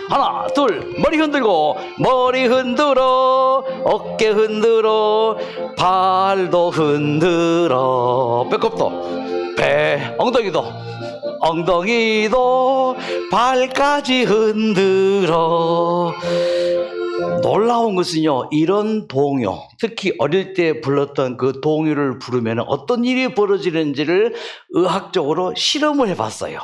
하나, 둘, 머리 흔들고, 머리 흔들어, 어깨 흔들어, 발도 흔들어, 배꼽도, 엉덩이도, 발까지 흔들어. 놀라운 것은요, 이런 동요, 특히 어릴 때 불렀던 그 동요를 부르면 어떤 일이 벌어지는지를 의학적으로 실험을 해봤어요.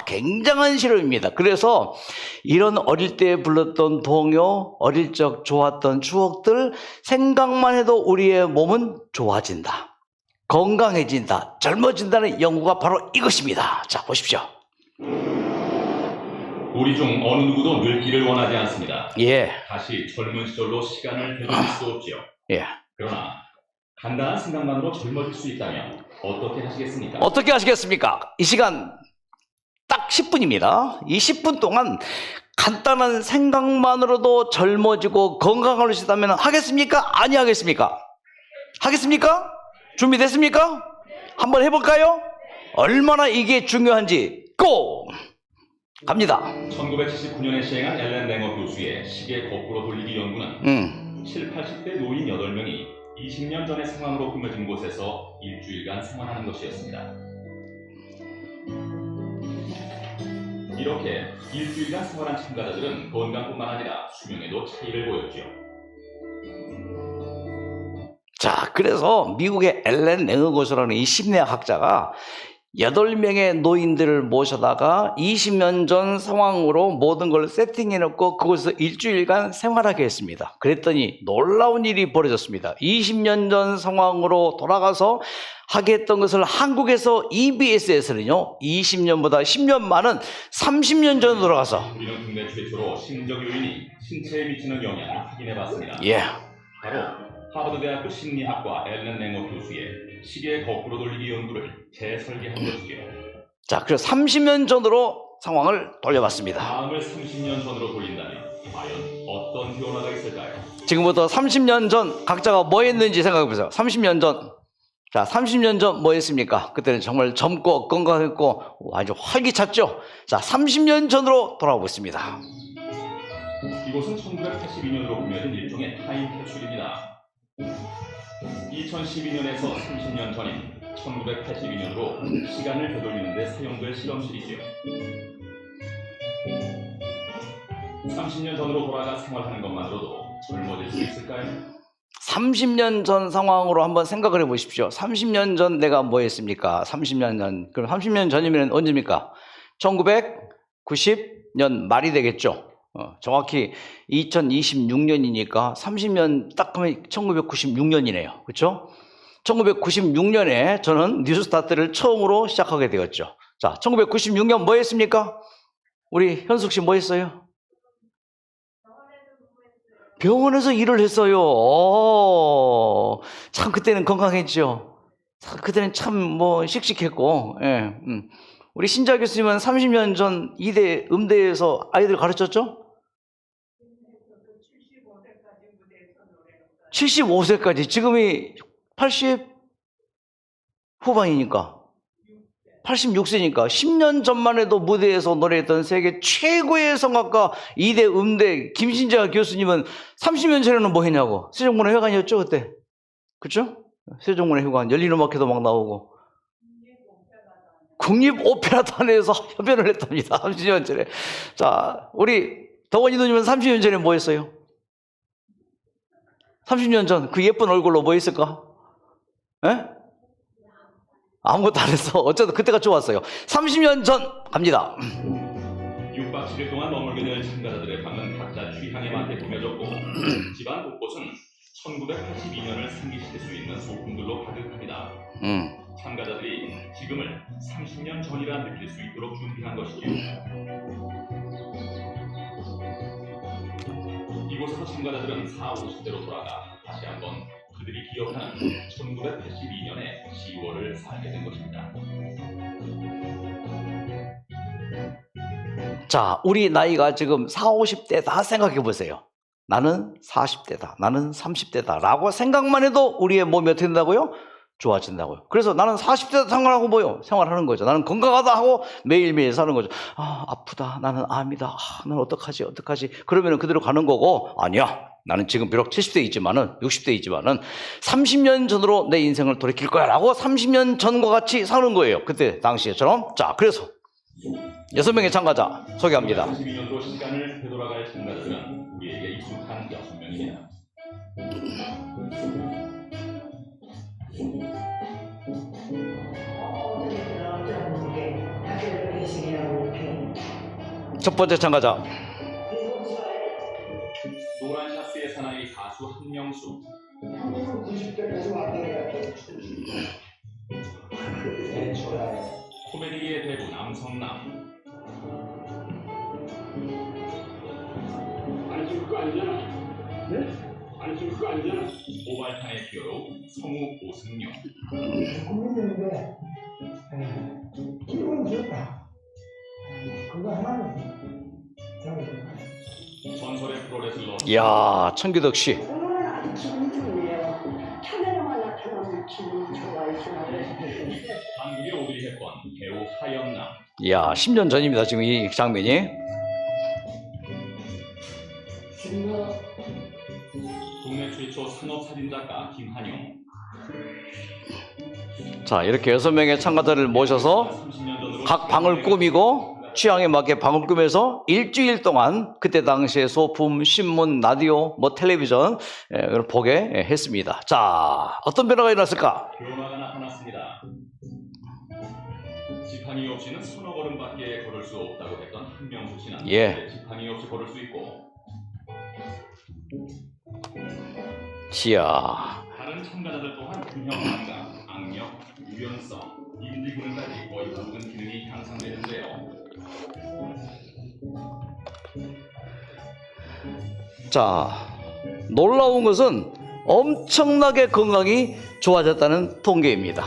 굉장한 실험입니다. 그래서 이런 어릴 때 불렀던 동요, 어릴 적 좋았던 추억들 생각만 해도 우리의 몸은 좋아진다, 건강해진다, 젊어진다는 연구가 바로 이것입니다. 자, 보십시오. 우리 중 어느 누구도 늙기를 원하지 않습니다. 예. 다시 젊은 시절로 시간을 되돌릴 수 없지요. 예. 그러나 간단한 생각만으로 젊어질 수 있다면 어떻게 하시겠습니까? 어떻게 하시겠습니까? 이 시간 딱 10분입니다. 이 10분 동안 간단한 생각만으로도 젊어지고 건강할 수 있다면 하겠습니까? 아니 하겠습니까? 하겠습니까? 준비됐습니까? 한번 해볼까요? 얼마나 이게 중요한지 고! 갑니다. 1979년에 시행한 앨런 랭어 교수의 시계 거꾸로 돌리기 연구는 7, 80대 노인 8명이 20년 전의 상황으로 꾸며진 곳에서 일주일간 생활하는 것이었습니다. 이렇게 일주일간 생활한 참가자들은 건강뿐만 아니라 수명에도 차이를 보였죠. 자, 그래서 미국의 앨런 랭어 교수라는 이 심리학 학자가 8명의 노인들을 모셔다가 20년 전 상황으로 모든 걸 세팅해 놓고 그곳에서 일주일간 생활하게 했습니다. 그랬더니 놀라운 일이 벌어졌습니다. 20년 전 상황으로 돌아가서 하게 했던 것을 한국에서 EBS에서는요, 20년보다 10년 많은 30년 전으로 돌아가서 우리는 국내 최초로 심적 요인이 신체에 미치는 영향을 확인해 봤습니다. 바로 하버드대학교 심리학과 앨런 랭어 교수의 시계 거꾸로 돌리기 연구를 재설계한 것이죠. 자, 그래서 30년 전으로 상황을 돌려봤습니다. 마음을 30년 전으로 돌린다면 과연 어떤 변화가 있을까요? 지금부터 30년 전 각자가 뭐 했는지 생각해 보세요. 30년 전. 자, 30년 전 뭐 했습니까? 그때는 정말 젊고 건강했고 아주 활기찼죠. 자, 30년 전으로 돌아오겠습니다. 이곳은 1982년으로 꾸며진 일종의 타임 캡슐입니다. 2012년에서 30년 전인 1982년으로 시간을 되돌리는 데 사용될 실험실이죠. 30년 전으로 돌아가 생활하는 것만으로도 젊어질 수 있을까요? 30년 전 상황으로 한번 생각을 해 보십시오. 30년 전 내가 뭐 했습니까? 30년 전. 그럼 30년 전이면 언제입니까? 1990년 말이 되겠죠. 정확히 2026년이니까 30년 딱 하면 1996년이네요. 그렇죠? 1996년에 저는 뉴스타트를 처음으로 시작하게 되었죠. 자, 1996년 뭐 했습니까? 우리 현숙 씨 뭐 했어요? 병원에서 일을 했어요. 참 그때는 건강했죠. 그때는 참 뭐 씩씩했고. 예. 우리 신자 교수님은 30년 전 이대 음대에서 아이들 가르쳤죠? 75세까지. 지금이 80 후반이니까 86세니까 10년 전만 해도 무대에서 노래했던 세계 최고의 성악가 이대 음대 김신자 교수님은 30년 전에는 뭐 했냐고. 세종문화회관이었죠 그때. 그렇죠? 세종문화회관 열린음악회도 막 나오고 국립오페라단에서 협연을 했답니다. 30년 전에. 자, 우리 덕원이 누님은 30년 전에 뭐 했어요? 30년 전 그 예쁜 얼굴로 뭐 했을까? 에? 아무것도 안 했어. 어쨌든 그때가 좋았어요. 30년 전 갑니다. 6박 7일 동안 머물게 될 참가자들의 방은 각자 취향에 맞게 꾸며졌고 집안 곳곳은 1982년을 상기시킬 수 있는 소품들로 가득합니다. 참가자들이 지금을 30년 전이라 느낄 수 있도록 준비한 것이죠. 이곳에서 참가자들은 40, 50대로 돌아가 다시 한번 그들이 기억하는 1982년의 10월을 살게 된 것입니다. 자, 우리 나이가 지금 40, 50대다 생각해 보세요. 나는 40대다, 나는 30대다 라고 생각만 해도 우리의 몸이 어떻게 된다고요? 좋아진다고요. 그래서 나는 40대 상관하고 뭐요? 생활하는 거죠. 나는 건강하다 하고 매일매일 사는 거죠. 아, 아프다. 나는 암이다. 아, 나는 어떡하지? 그러면 그대로 가는 거고, 아니야. 나는 지금 비록 70대 있지만은, 60대 있지만은, 30년 전으로 내 인생을 돌이킬 거야. 라고 30년 전과 같이 사는 거예요. 그때 당시에처럼. 자, 그래서 6명의 참가자 소개합니다. 32년도 시간을 되돌아갈 참가자들은 우리에게 익숙한 6명입니다. 첫 번째 참가자. 노란 샤스의 사나이 가수 한명수. 90대까지 왔네. 코미디의 대부 남성남. 아니 지금 그거 아니잖아. 네? 아니 지금 그거 아니잖아. 오발탄의 히어로 성우 오승용. 고민되는데 기분 좋다. 그거 하나는 전설의 프로레슬러. 이야, 천규덕 씨. 오늘은 아주 기분이 좋네요. 카메라만 나타나면 기분이 좋아요. 한국의 오드리 헵번, 배우 하연남. 이야, 10년 전입니다. 지금 이 장면이. 국내 최초 산업사진작가 김한용. 자, 이렇게 6명의 참가자를 모셔서 30년 전으로 각 방을 꾸미고 취향에 맞게 방을 꾸며서 일주일 동안 그때 당시에 소품, 신문, 라디오, 텔레비전 보게 했습니다. 자, 어떤 변화가 일어났을까? 변화가 나타났습니다. 지팡이 없이는 서너 걸음밖에 걸을 수 없다고 했던 한명수 씨는 예. 지팡이 없이 걸을 수 있고 이야, 다른 참가자들 또한 균형 감각, 악력, 유연성, 인지 기능까지 거의 모든 기능이 향상되는데요. 자, 놀라운 것은 엄청나게 건강이 좋아졌다는 통계입니다.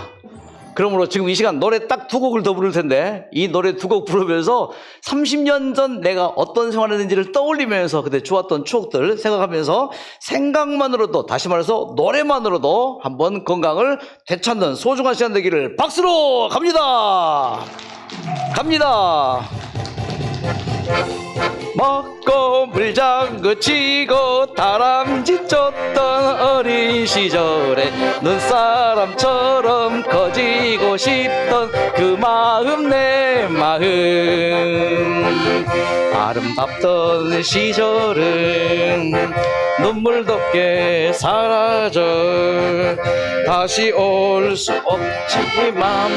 그러므로 지금 이 시간 노래 딱 2곡을 더 부를 텐데 이 노래 2곡 부르면서 30년 전 내가 어떤 생활을 했는지를 떠올리면서 그때 좋았던 추억들 생각하면서 생각만으로도, 다시 말해서 노래만으로도 한번 건강을 되찾는 소중한 시간 되기를 박수로 갑니다. 먹고 물장구 치고 다람쥐 쫓던 어린 시절에 눈사람처럼 커지고 싶던 그 마음, 내 마음. 아름답던 시절은 눈물덮게 사라져 다시 올 수 없지만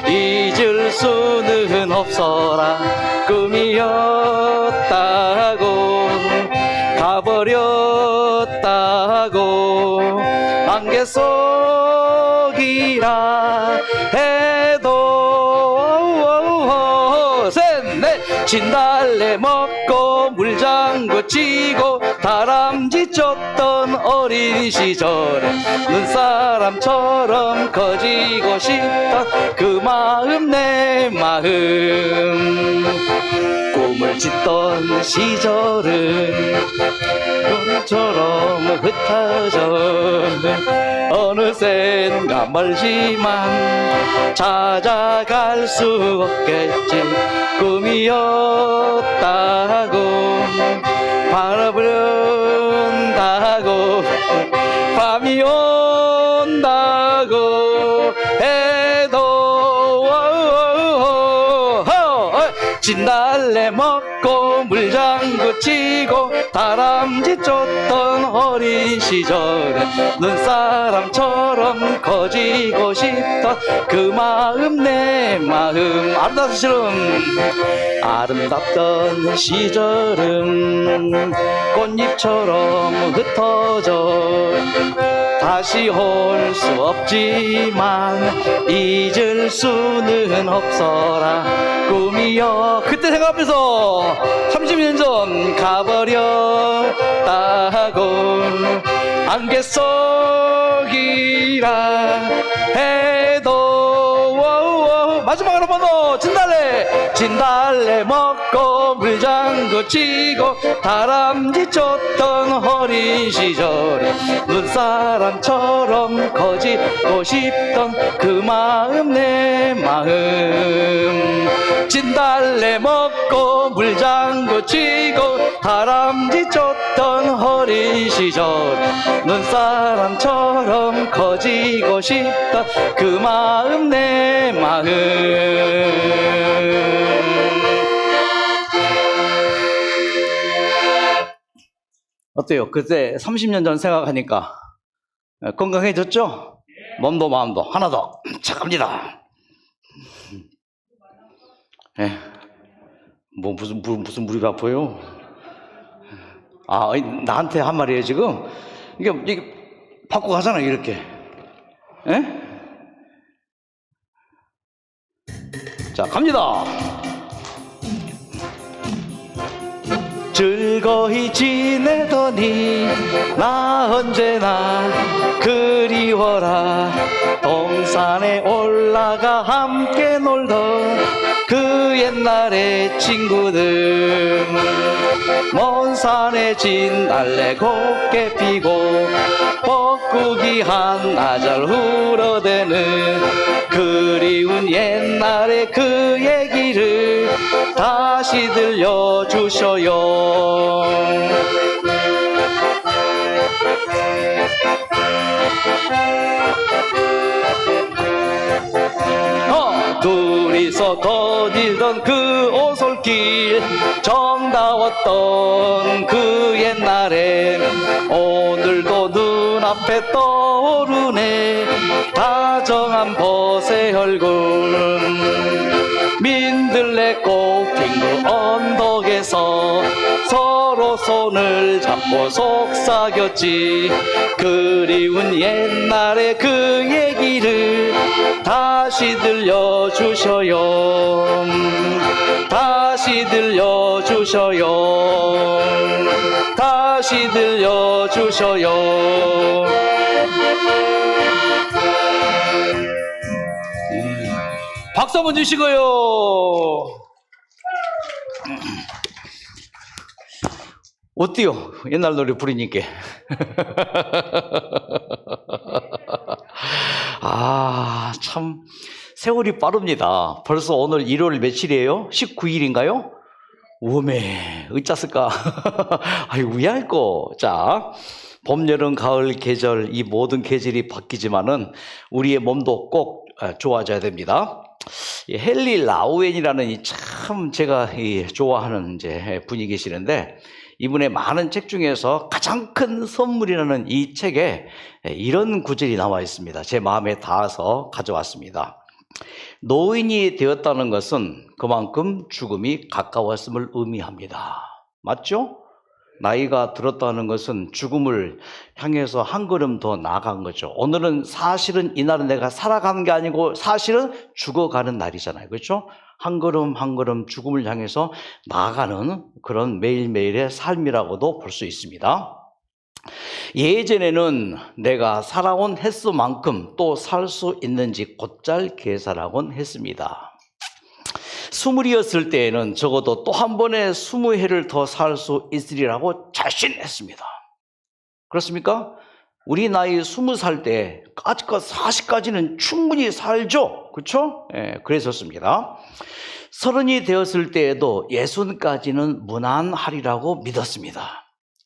잊을 수는 없어라. 꿈이었다고 가버렸다고 안개 속이라 해도 셋넷 진달래 먹고 물장구 치고 다람쥐 쫓던 어린 시절에 눈사람처럼 커지고 싶던 그 마음, 내 마음. 꿈을 짓던 시절은 꿈처럼 흩어져 어느샌가 멀지만 찾아갈 수 없겠지. 꿈이었다고 바라본다고 밤이 온다고 해도 진달래 먹고 물장구 치고 다람쥐 쫓던 어린 시절에 눈사람처럼 커지고 싶던 그 마음, 내 마음. 아름답던 시절은 꽃잎처럼 흩어져 다시 올 수 없지만 잊을 수는 없어라. 꿈이여. 그때 생각하면서 30년 전 가버렸다고 안개 속이라 해도 마지막 한 번 더. 진달래. 진달래 먹고 물장구 치고 다람쥐 쫓던 어린 시절에 눈사람처럼 커지고 싶던 그 마음 내 마음. 진달래 먹고 물장구 치고 다람쥐 쫓던 어린 시절 눈사람처럼 커지고 싶던 그 마음 내 마음. 어때요? 그때 30년 전 생각하니까 건강해졌죠? 몸도 마음도. 하나 더. 자, 갑니다. 뭐 무슨 무릎이 아파요? 아, 나한테 한 말이에요 지금? 이게 받고 가잖아 이렇게. 에? 자, 갑니다. 즐거이 지내더니 나 언제나 그리워라. 동산에 올라가 함께 놀던 그 옛날의 친구들. 먼 산에 진달래 곱게 피고 뻐꾸기 한나절 울어대는 그리운 옛날의 그 얘기를 다시 들려주셔요. 둘이서 거닐던 그 오솔길 정다웠던 그 옛날에 오늘도 눈앞에 떠오르네 다정한 벗의 얼굴. 민들레꽃 핀 그 언덕에서 서로 손을 잡고 속삭였지. 그리운 옛날의 그 얘기를 다시 들려주셔요. 다시 들려주셔요. 다시 들려주셔요. 박수 한번 주시고요. 어때요? 옛날 노래 부르니까. 아, 참 세월이 빠릅니다. 벌써 오늘 1월 며칠이에요? 19일인가요? 우메, 어쩌을까? 아이, 위할 거. 자, 봄, 여름, 가을, 계절, 이 모든 계절이 바뀌지만은 우리의 몸도 꼭 좋아져야 됩니다. 헨리 라우엔이라는 참 제가 좋아하는 분이 계시는데 이분의 많은 책 중에서 가장 큰 선물이라는 이 책에 이런 구절이 나와 있습니다. 제 마음에 닿아서 가져왔습니다. 노인이 되었다는 것은 그만큼 죽음이 가까웠음을 의미합니다. 맞죠? 나이가 들었다는 것은 죽음을 향해서 한 걸음 더 나아간 거죠. 오늘은 사실은 이날은 내가 살아가는 게 아니고 사실은 죽어가는 날이잖아요. 그렇죠? 한 걸음 한 걸음 죽음을 향해서 나아가는 그런 매일매일의 삶이라고도 볼 수 있습니다. 예전에는 내가 살아온 횟수만큼 또 살 수 있는지 곧잘 계산하곤 했습니다. 20이었을 때에는 적어도 또 한 번에 20해를 더 살 수 있으리라고 자신했습니다. 그렇습니까? 우리 나이 20살 때 아직까지 40까지는 충분히 살죠. 그렇죠? 그랬었습니다. 30이 되었을 때에도 60까지는 무난하리라고 믿었습니다.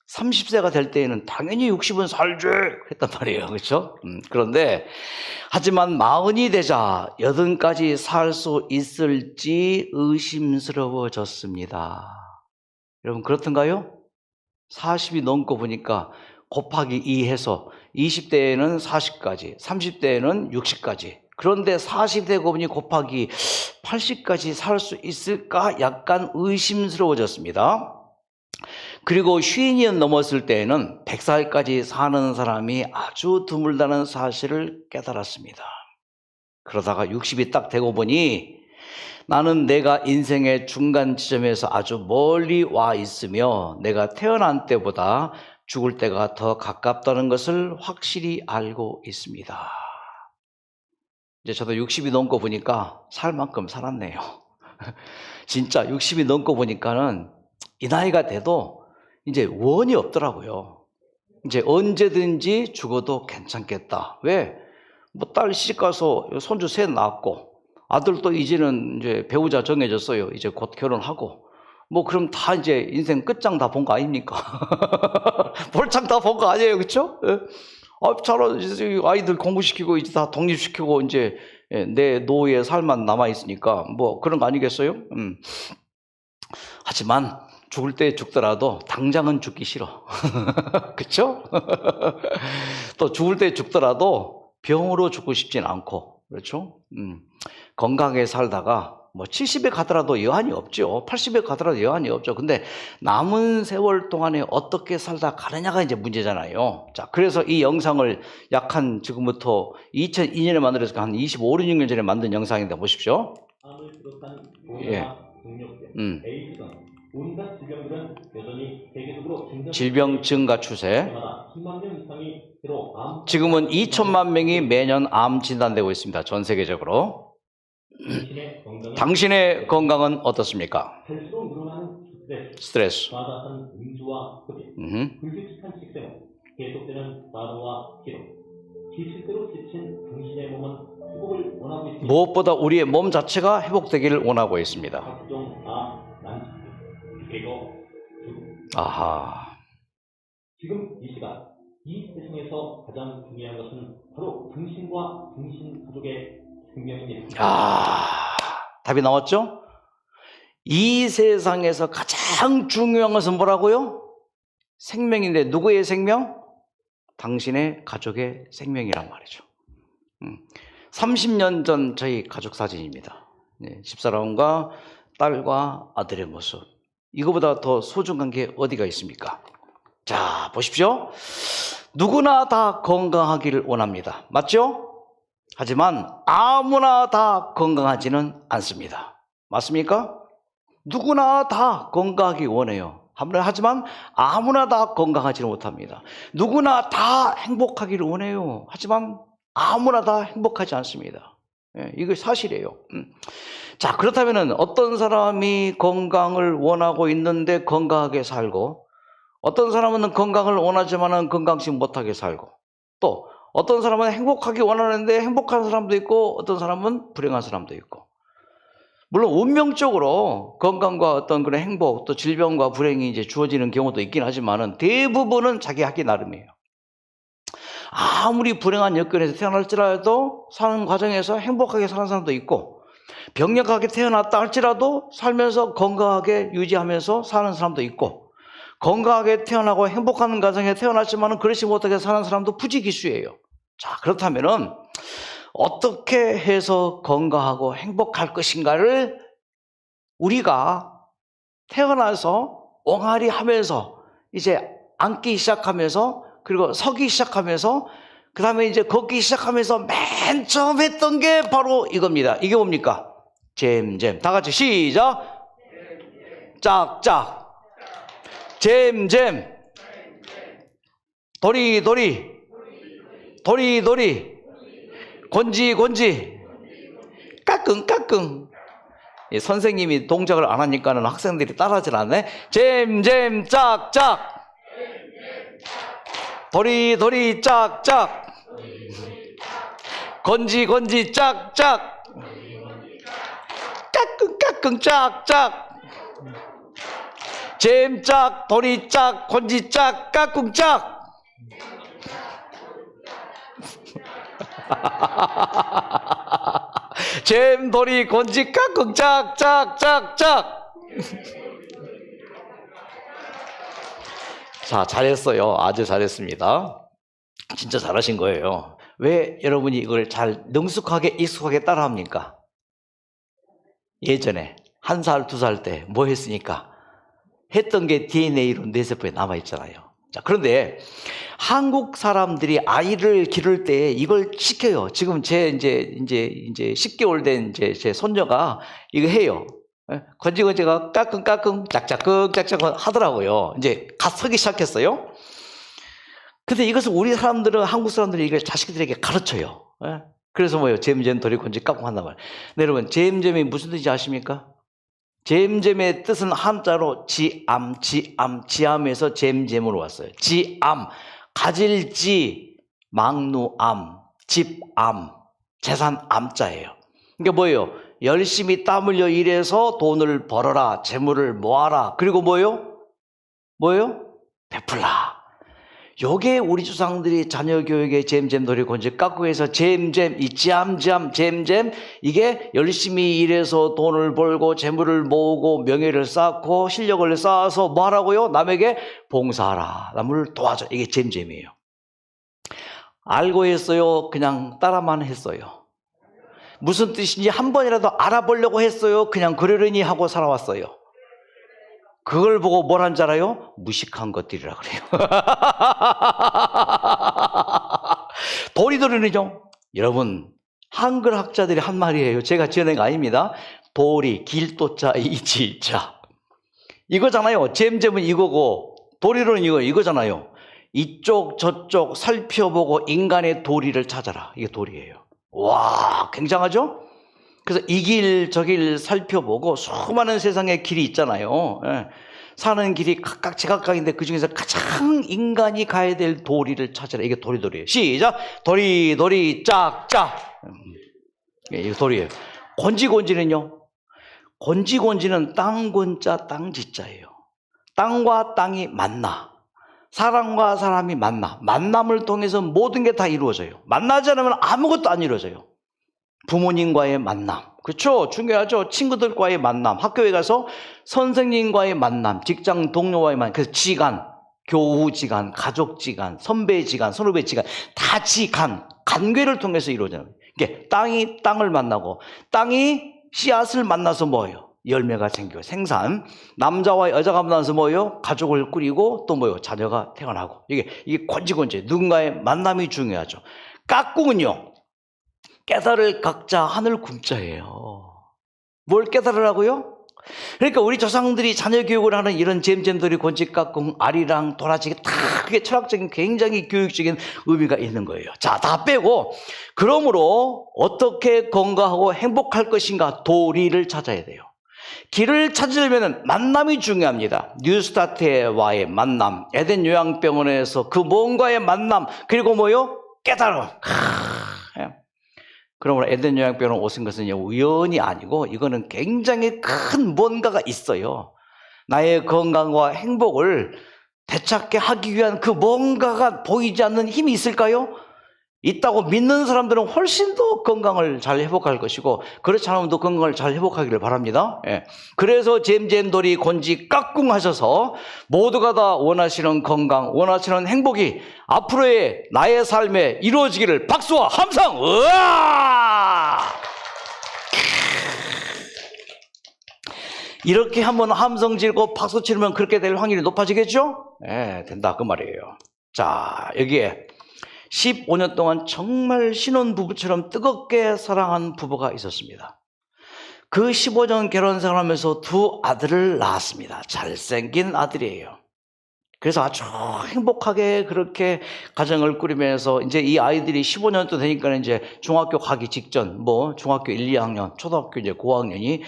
30세가 될 때에는 당연히 60은 살지 했단 말이에요. 그렇죠? 그런데 하지만 40이 되자 80까지 살 수 있을지 의심스러워졌습니다. 여러분 그렇던가요? 40이 넘고 보니까 곱하기 2 해서 20대에는 40까지, 30대에는 60까지. 그런데 40되고 보니 곱하기 80까지 살 수 있을까? 약간 의심스러워졌습니다. 그리고 50년 넘었을 때에는 100살까지 사는 사람이 아주 드물다는 사실을 깨달았습니다. 그러다가 60이 딱 되고 보니 나는 내가 인생의 중간 지점에서 아주 멀리 와 있으며 내가 태어난 때보다 죽을 때가 더 가깝다는 것을 확실히 알고 있습니다. 이제 저도 60이 넘고 보니까 살 만큼 살았네요. 진짜 60이 넘고 보니까는 이 나이가 돼도 이제 원이 없더라고요. 이제 언제든지 죽어도 괜찮겠다. 왜? 뭐 딸 시집 가서 손주 셋 낳았고, 아들도 이제는 이제 배우자 정해졌어요. 이제 곧 결혼하고. 뭐 그럼 다 이제 인생 끝장 다 본 거 아닙니까? 볼장 다 본 거 아니에요, 그렇죠? 이제 아이들 공부시키고 이제 다 독립시키고 이제 내 노후의 삶만 남아 있으니까 뭐 그런 거 아니겠어요? 하지만 죽을 때 죽더라도 당장은 죽기 싫어. 그렇죠? 또 죽을 때 죽더라도 병으로 죽고 싶진 않고, 그렇죠? 건강하게 살다가 뭐 70에 가더라도 여한이 없죠. 80에 가더라도 여한이 없죠. 근데 남은 세월 동안에 어떻게 살다 가느냐가 이제 문제잖아요. 자, 그래서 이 영상을 약 한 지금부터 2002년에 만들어서 한 25, 26년 전에 만든 영상인데 보십시오. 암을 비롯한 예. 고혈압, 당뇨병, 에이즈 등 온갖 질병들은 여전히 세계적으로 질병 증가 추세. 해마다 10만 명 이상이 새로 암 지금은 2천만 명이 매년 암 진단되고 있습니다. 전 세계적으로. 당신의 건강은 어떻습니까? 갈수록 늘어나는 스트레스. 과다한 음주와 흡입, 불규칙한 식생활, 계속되는 과로와 피로, 지칠대로 지친 당신의 몸은 회복을 원하고 있습니다. 무엇보다 우리의 몸 자체가 회복되기를 원하고 있습니다. 각종 암, 난치, 그리고 죽음. 아하. 지금 이 시간, 이 세상에서 가장 중요한 것은 바로 당신과 당신 가족의 생명입니다. 답이 나왔죠? 이 세상에서 가장 중요한 것은 뭐라고요? 생명인데 누구의 생명? 당신의 가족의 생명이란 말이죠. 30년 전 저희 가족 사진입니다. 집사람과 딸과 아들의 모습. 이거보다 더 소중한 게 어디가 있습니까? 자, 보십시오. 누구나 다 건강하기를 원합니다. 맞죠? 하지만 아무나 다 건강하지는 않습니다. 맞습니까? 누구나 다 건강하기 원해요. 하지만 아무나 다 건강하지는 못합니다. 누구나 다 행복하기를 원해요. 하지만 아무나 다 행복하지 않습니다. 이게 사실이에요. 자, 그렇다면 어떤 사람이 건강을 원하고 있는데 건강하게 살고, 어떤 사람은 건강을 원하지만 건강치 못하게 살고, 또 어떤 사람은 행복하기 원하는데 행복한 사람도 있고, 어떤 사람은 불행한 사람도 있고. 물론 운명적으로 건강과 어떤 그런 행복, 또 질병과 불행이 이제 주어지는 경우도 있긴 하지만은 대부분은 자기 하기 나름이에요. 아무리 불행한 여건에서 태어날지라도 사는 과정에서 행복하게 사는 사람도 있고, 병력하게 태어났다 할지라도 살면서 건강하게 유지하면서 사는 사람도 있고, 건강하게 태어나고 행복한 가정에 태어났지만은 그렇지 못하게 사는 사람도 부지기수예요. 자, 그렇다면은 어떻게 해서 건강하고 행복할 것인가를 우리가 태어나서 옹알이 하면서 이제 앉기 시작하면서, 그리고 서기 시작하면서, 그 다음에 이제 걷기 시작하면서 맨 처음 했던 게 바로 이겁니다. 이게 뭡니까? 잼잼. 다 같이 시작. 짝짝. 잼잼. 도리도리. 도리도리. 곤지곤지. 까꿍까꿍. 선생님이 동작을 안 하니까는 학생들이 따라하질 않네. 잼잼 짝짝. 도리도리 짝짝. 건지건지 짝짝. 까꿍까꿍 짝짝. 잼짝, 도리짝, 건지짝, 까꿍짝. 잼, 도리, 건지, 까꿍, 짝, 짝, 짝, 짝. 자, 잘했어요. 아주 잘했습니다. 진짜 잘하신 거예요. 왜 여러분이 이걸 잘 능숙하게 익숙하게 따라합니까? 예전에 1살, 2살 때 뭐 했으니까? 했던 게 DNA로 뇌세포에 남아있잖아요. 자, 그런데 한국 사람들이 아이를 기를 때 이걸 시켜요. 지금 제 이제 10개월 된 제 손녀가 이거 해요. 건지건지가 까꿍까꿍 짝짝꿍 짝짝꿍 하더라고요. 이제 갓 서기 시작했어요. 근데 이것을 우리 사람들은, 한국 사람들이 이걸 자식들에게 가르쳐요. 그래서 뭐예요? 잼잼 도리콘지 깍꿍 한단 말이에요. 네, 여러분, 잼잼이 무슨 뜻인지 아십니까? 잼잼의 뜻은 한자로 지암에서 잼잼으로 왔어요. 지암, 가질지, 막루암, 집암, 재산 암자예요. 그러니까 뭐예요? 열심히 땀 흘려 일해서 돈을 벌어라, 재물을 모아라. 그리고 뭐예요? 베풀라. 요게 우리 조상들이 자녀 교육에 잼잼 도리콘지 깍꿍에서 잼잼, 이 지암, 잼잼, 이게 열심히 일해서 돈을 벌고 재물을 모으고 명예를 쌓고 실력을 쌓아서 뭐 하라고요? 남에게 봉사하라, 남을 도와줘. 이게 잼잼이에요. 알고 했어요? 그냥 따라만 했어요? 무슨 뜻인지 한 번이라도 알아보려고 했어요? 그냥 그러려니 하고 살아왔어요? 그걸 보고 뭘 한 줄 알아요? 무식한 것들이라 그래요. 도리도리는요, 여러분, 한글 학자들이 한 말이에요. 제가 지어낸 거 아닙니다. 도리, 길도자, 이지자. 이거잖아요. 잼잼은 이거고, 도리로는 이거잖아요. 이쪽 저쪽 살펴보고 인간의 도리를 찾아라. 이게 도리예요. 와, 굉장하죠? 그래서 이 길 저 길 살펴보고 수많은 세상의 길이 있잖아요. 예. 사는 길이 각각 제각각인데 그중에서 가장 인간이 가야 될 도리를 찾아라. 이게 도리도리예요. 시작! 도리 짝짝. 이게 도리예요. 곤지곤지는요, 곤지곤지는 땅곤자 땅지자예요. 땅과 땅이 만나, 사람과 사람이 만나, 만남을 통해서 모든 게 다 이루어져요. 만나지 않으면 아무것도 안 이루어져요. 부모님과의 만남, 그렇죠? 중요하죠. 친구들과의 만남, 학교에 가서 선생님과의 만남, 직장 동료와의 만남. 그래서 지간, 교우지간, 가족지간, 선배지간, 선후배지간, 다 지간, 관계를 통해서 이루어져요. 이게 땅이 땅을 만나고, 땅이 씨앗을 만나서 뭐예요? 열매가 생겨요. 생산. 남자와 여자가 만나서 뭐예요? 가족을 꾸리고 또 뭐예요? 자녀가 태어나고. 이게 곤지곤지. 누군가의 만남이 중요하죠. 깍꿍은요, 깨달을 각자 하늘 굼자예요. 뭘 깨달으라고요? 그러니까 우리 조상들이 자녀 교육을 하는 이런 잼잼들이 곤지 깍꿍, 아리랑, 도라지기 다 그게 철학적인 굉장히 교육적인 의미가 있는 거예요. 자, 다 빼고 그러므로 어떻게 건강하고 행복할 것인가? 도리를 찾아야 돼요. 길을 찾으려면 만남이 중요합니다. 뉴스타트와의 만남, 에덴 요양병원에서 그 뭔가의 만남, 그리고 뭐요? 깨달음. 그러므로 에덴 요양병원 오신 것은 우연이 아니고 이거는 굉장히 큰 뭔가가 있어요. 나의 건강과 행복을 되찾게 하기 위한 그 뭔가가 보이지 않는 힘이 있을까요? 있다고 믿는 사람들은 훨씬 더 건강을 잘 회복할 것이고, 그렇지 않으면 또 건강을 잘 회복하기를 바랍니다. 예. 그래서 잼잼돌이 곤지 깍꿍 하셔서 모두가 다 원하시는 건강, 원하시는 행복이 앞으로의 나의 삶에 이루어지기를 박수와 함성! 으아! 이렇게 한번 함성 지르고 박수 치르면 그렇게 될 확률이 높아지겠죠? 예, 된다 그 말이에요. 자, 여기에 15년 동안 정말 신혼부부처럼 뜨겁게 사랑한 부부가 있었습니다. 그 15년 결혼 생활하면서 두 아들을 낳았습니다. 잘생긴 아들이에요. 그래서 아주 행복하게 그렇게 가정을 꾸리면서 이제 이 아이들이 15년 또 되니까 이제 중학교 가기 직전, 중학교 1, 2학년, 초등학교 이제 고학년이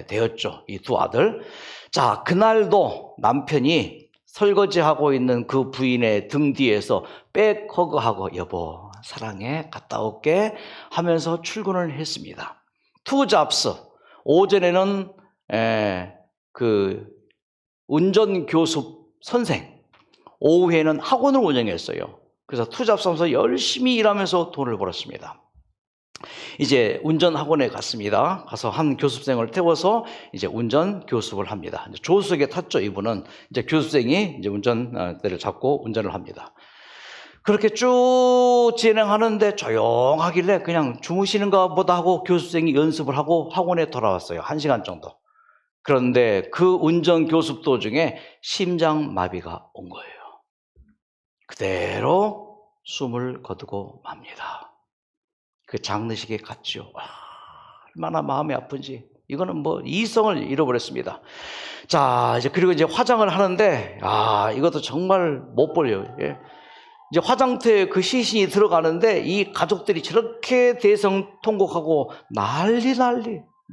되었죠. 이 두 아들. 자, 그날도 남편이 설거지하고 있는 그 부인의 등 뒤에서 백허그하고 여보 사랑해 갔다 올게 하면서 출근을 했습니다. 투 잡스. 오전에는 그 운전교습 선생, 오후에는 학원을 운영했어요. 그래서 투 잡스 하면서 열심히 일하면서 돈을 벌었습니다. 이제 운전학원에 갔습니다. 가서 한 교습생을 태워서 이제 운전 교습을 합니다. 이제 조수석에 탔죠, 이분은. 이제 교습생이 이제 운전대를 잡고 운전을 합니다. 그렇게 쭉 진행하는데 조용하길래 그냥 주무시는가 보다 하고 교습생이 연습을 하고 학원에 돌아왔어요. 1시간 정도. 그런데 그 운전 교습 도중에 심장마비가 온 거예요. 그대로 숨을 거두고 맙니다. 그 장례식에 갔죠. 얼마나 마음이 아픈지. 이거는 이성을 잃어버렸습니다. 자, 이제 그리고 이제 화장을 하는데, 이것도 정말 못 보여요. 예. 이제 화장터에 그 시신이 들어가는데 이 가족들이 저렇게 대성통곡하고 난리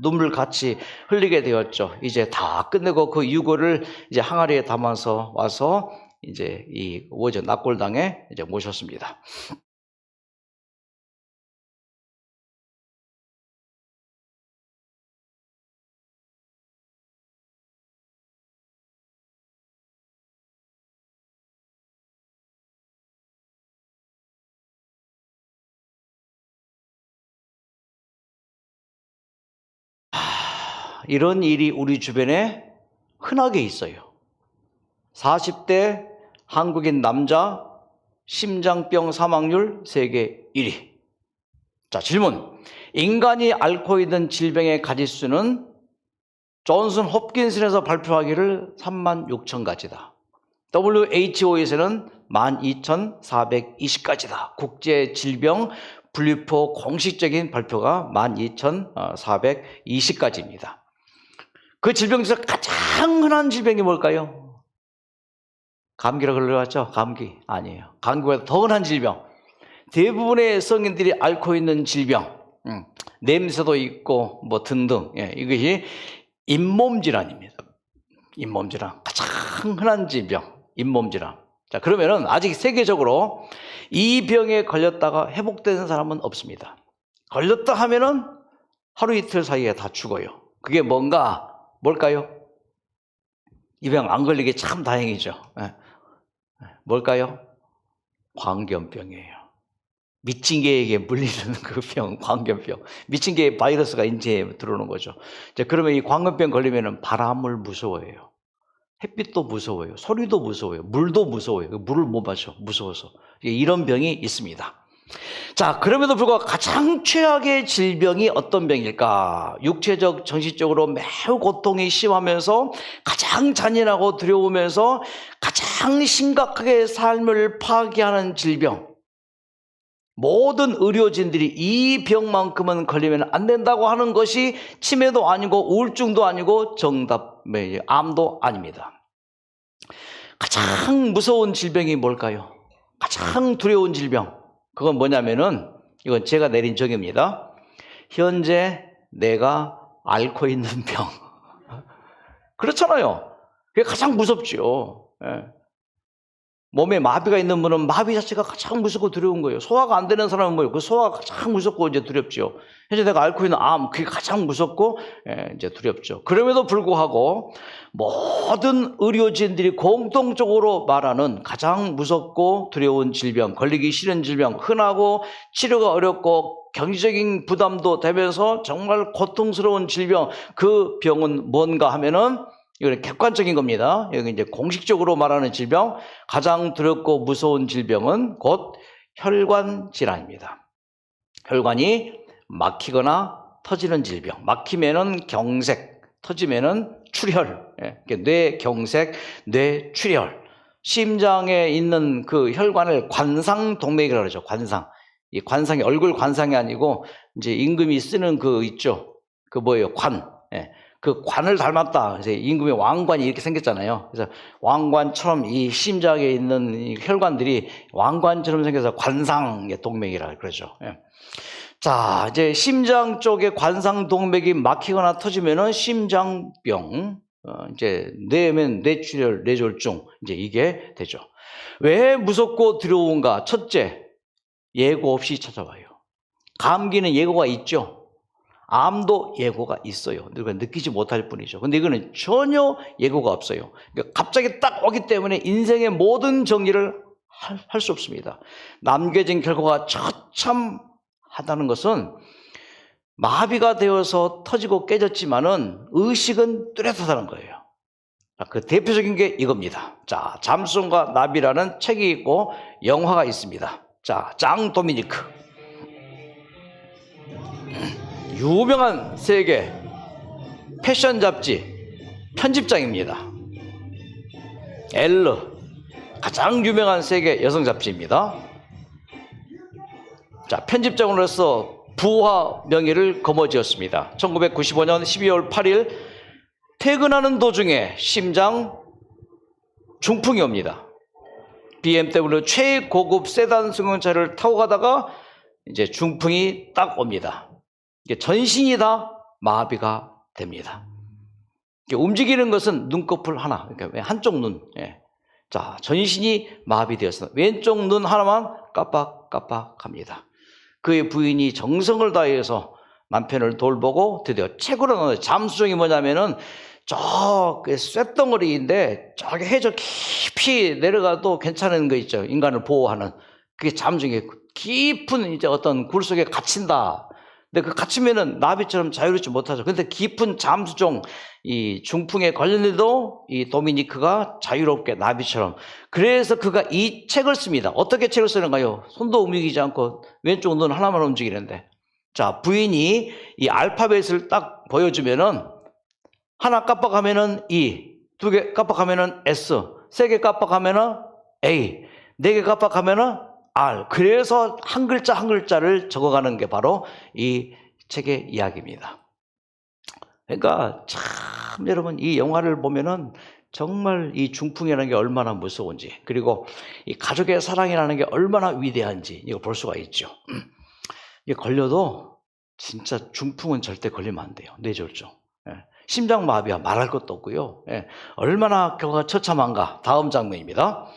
눈물 같이 흘리게 되었죠. 이제 다 끝내고 그 유골을 이제 항아리에 담아서 와서 이제 이 워저 낙골당에 이제 모셨습니다. 이런 일이 우리 주변에 흔하게 있어요. 40대 한국인 남자 심장병 사망률 세계 1위. 자, 질문. 인간이 앓고 있는 질병의 가지수는 존슨 홉킨슨에서 발표하기를 36,000가지다. WHO에서는 12,420가지다. 국제질병 분류표 공식적인 발표가 12,420가지입니다. 그 질병 중에서 가장 흔한 질병이 뭘까요? 감기라고 흘러갔죠? 감기 아니에요. 감기보다 더 흔한 질병. 대부분의 성인들이 앓고 있는 질병, 냄새도 있고 뭐 등등. 이것이 잇몸 질환입니다. 잇몸 질환 가장 흔한 질병, 잇몸 질환. 자, 그러면은 아직 세계적으로 이 병에 걸렸다가 회복되는 사람은 없습니다. 걸렸다 하면은 하루 이틀 사이에 다 죽어요. 그게 뭘까요? 이 병 안 걸리게 참 다행이죠. 뭘까요? 광견병이에요. 미친 개에게 물리는 그 병, 광견병. 미친 개의 바이러스가 인체에 들어오는 거죠. 그러면 이 광견병 걸리면 바람을 무서워해요. 햇빛도 무서워요. 소리도 무서워요. 물도 무서워요. 물을 못 마셔. 무서워서. 이런 병이 있습니다. 자, 그럼에도 불구하고 가장 최악의 질병이 어떤 병일까? 육체적, 정신적으로 매우 고통이 심하면서 가장 잔인하고 두려우면서 가장 심각하게 삶을 파괴하는 질병. 모든 의료진들이 이 병만큼은 걸리면 안 된다고 하는 것이 치매도 아니고 우울증도 아니고 암도 아닙니다. 가장 무서운 질병이 뭘까요? 가장 두려운 질병. 그건 뭐냐면은 이건 제가 내린 정의입니다. 현재 내가 앓고 있는 병. 그렇잖아요. 그게 가장 무섭죠. 몸에 마비가 있는 분은 마비 자체가 가장 무섭고 두려운 거예요. 소화가 안 되는 사람은 뭐예요? 그 소화가 가장 무섭고 이제 두렵죠. 현재 내가 앓고 있는 암, 그게 가장 무섭고 이제 두렵죠. 그럼에도 불구하고 모든 의료진들이 공통적으로 말하는 가장 무섭고 두려운 질병, 걸리기 싫은 질병, 흔하고 치료가 어렵고 경제적인 부담도 되면서 정말 고통스러운 질병, 그 병은 뭔가 하면은 이건 객관적인 겁니다. 여기 이제 공식적으로 말하는 질병, 가장 두렵고 무서운 질병은 곧 혈관 질환입니다. 혈관이 막히거나 터지는 질병. 막히면은 경색, 터지면은 출혈. 뇌경색, 뇌출혈. 심장에 있는 그 혈관을 관상동맥이라고 그러죠. 관상. 이 관상이 얼굴 관상이 아니고 이제 임금이 쓰는 그 있죠. 그 뭐예요? 관. 그 관을 닮았다. 그래서 임금의 왕관이 이렇게 생겼잖아요. 그래서 왕관처럼 이 심장에 있는 이 혈관들이 왕관처럼 생겨서 관상의 동맥이라고 그러죠. 자, 이제 심장 쪽에 관상 동맥이 막히거나 터지면은 심장병, 이제 뇌면 뇌출혈, 뇌졸중, 이제 이게 되죠. 왜 무섭고 두려운가? 첫째, 예고 없이 찾아와요. 감기는 예고가 있죠. 암도 예고가 있어요. 그러니까 느끼지 못할 뿐이죠. 근데 이거는 전혀 예고가 없어요. 그러니까 갑자기 딱 오기 때문에 인생의 모든 정리를 할 수 없습니다. 남겨진 결과가 처참하다는 것은 마비가 되어서 터지고 깨졌지만은 의식은 뚜렷하다는 거예요. 그 대표적인 게 이겁니다. 자, 잠수함과 나비라는 책이 있고 영화가 있습니다. 자, 장 도미니크. 유명한 세계 패션 잡지 편집장입니다. 엘르, 가장 유명한 세계 여성 잡지입니다. 자, 편집장으로서 부와 명예를 거머쥐었습니다. 1995년 12월 8일 퇴근하는 도중에 심장 중풍이 옵니다. BMW 최고급 세단 승용차를 타고 가다가 이제 중풍이 딱 옵니다. 이게 전신이 다 마비가 됩니다. 움직이는 것은 눈꺼풀 하나, 그러니까 한쪽 눈. 예. 자, 전신이 마비되어서 왼쪽 눈 하나만 깜빡깜빡합니다. 그의 부인이 정성을 다해서 남편을 돌보고 드디어 책으로 나온 잠수정이 뭐냐면은 저 쇳덩어리인데 저기 해저 깊이 내려가도 괜찮은 거 있죠. 인간을 보호하는. 그게 잠수정이 깊은 이제 어떤 굴 속에 갇힌다. 근데 그 갇히면은 나비처럼 자유롭지 못하죠. 근데 깊은 잠수정, 이 중풍에 걸렸는데도 이 도미니크가 자유롭게 나비처럼. 그래서 그가 이 책을 씁니다. 어떻게 책을 쓰는가요? 손도 움직이지 않고 왼쪽 눈 하나만 움직이는데. 자, 부인이 이 알파벳을 딱 보여주면은 하나 깜빡하면은 E, 두 개 깜빡하면은 S, 세 개 깜빡하면은 A, 네 개 깜빡하면은 R. 그래서 한 글자 한 글자를 적어가는 게 바로 이 책의 이야기입니다. 그러니까 참 여러분 이 영화를 보면은 정말 이 중풍이라는 게 얼마나 무서운지, 그리고 이 가족의 사랑이라는 게 얼마나 위대한지 이거 볼 수가 있죠. 이게 걸려도 진짜 중풍은 절대 걸리면 안 돼요. 뇌졸중. 심장마비야 말할 것도 없고요. 얼마나 결과가 처참한가. 다음 장면입니다.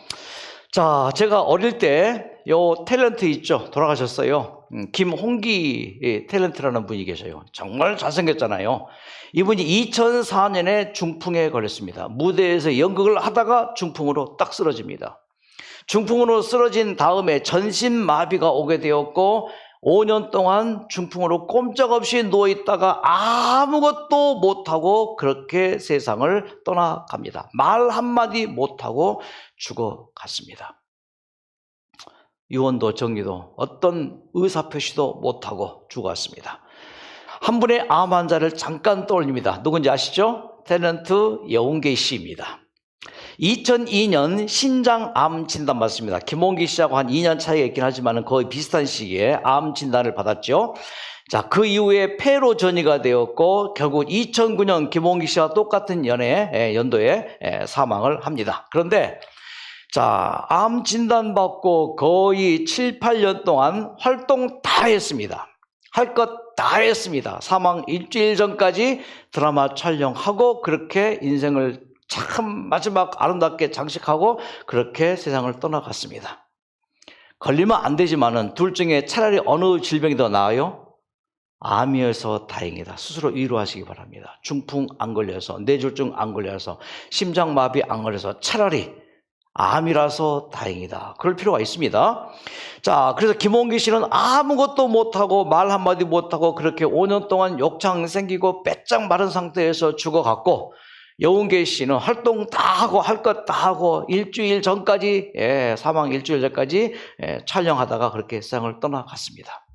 자, 제가 어릴 때 요 탤런트 있죠. 돌아가셨어요. 김홍기 탤런트라는 분이 계셔요. 정말 잘생겼잖아요. 이분이 2004년에 중풍에 걸렸습니다. 무대에서 연극을 하다가 중풍으로 딱 쓰러집니다. 중풍으로 쓰러진 다음에 전신마비가 오게 되었고 5년 동안 중풍으로 꼼짝없이 누워있다가 아무것도 못하고 그렇게 세상을 떠나갑니다. 말 한마디 못하고 죽어갔습니다. 유언도 정리도 어떤 의사표시도 못하고 죽어갔습니다. 한 분의 암 환자를 잠깐 떠올립니다. 누군지 아시죠? 탤런트 여운계 씨입니다. 2002년 신장암 진단 받습니다. 김홍기 씨하고 한 2년 차이가 있긴 하지만 거의 비슷한 시기에 암 진단을 받았죠. 자, 그 이후에 폐로 전이가 되었고 결국 2009년 김홍기 씨와 똑같은 연도에 사망을 합니다. 그런데 자, 암 진단 받고 거의 7, 8년 동안 활동 다 했습니다. 할 것 다 했습니다. 사망 일주일 전까지 드라마 촬영하고 그렇게 인생을 참 마지막 아름답게 장식하고 그렇게 세상을 떠나갔습니다. 걸리면 안 되지만은 둘 중에 차라리 어느 질병이 더 나아요? 암이어서 다행이다. 스스로 위로하시기 바랍니다. 중풍 안 걸려서, 뇌졸중 안 걸려서, 심장마비 안 걸려서 차라리 암이라서 다행이다. 그럴 필요가 있습니다. 자, 그래서 김홍기 씨는 아무것도 못하고 말 한마디 못하고 그렇게 5년 동안 욕창 생기고 빼짝 마른 상태에서 죽어갔고 여운계 씨는 활동 다 하고 할 것 다 하고 일주일 전까지 사망 일주일 전까지 촬영하다가 그렇게 세상을 떠나갔습니다.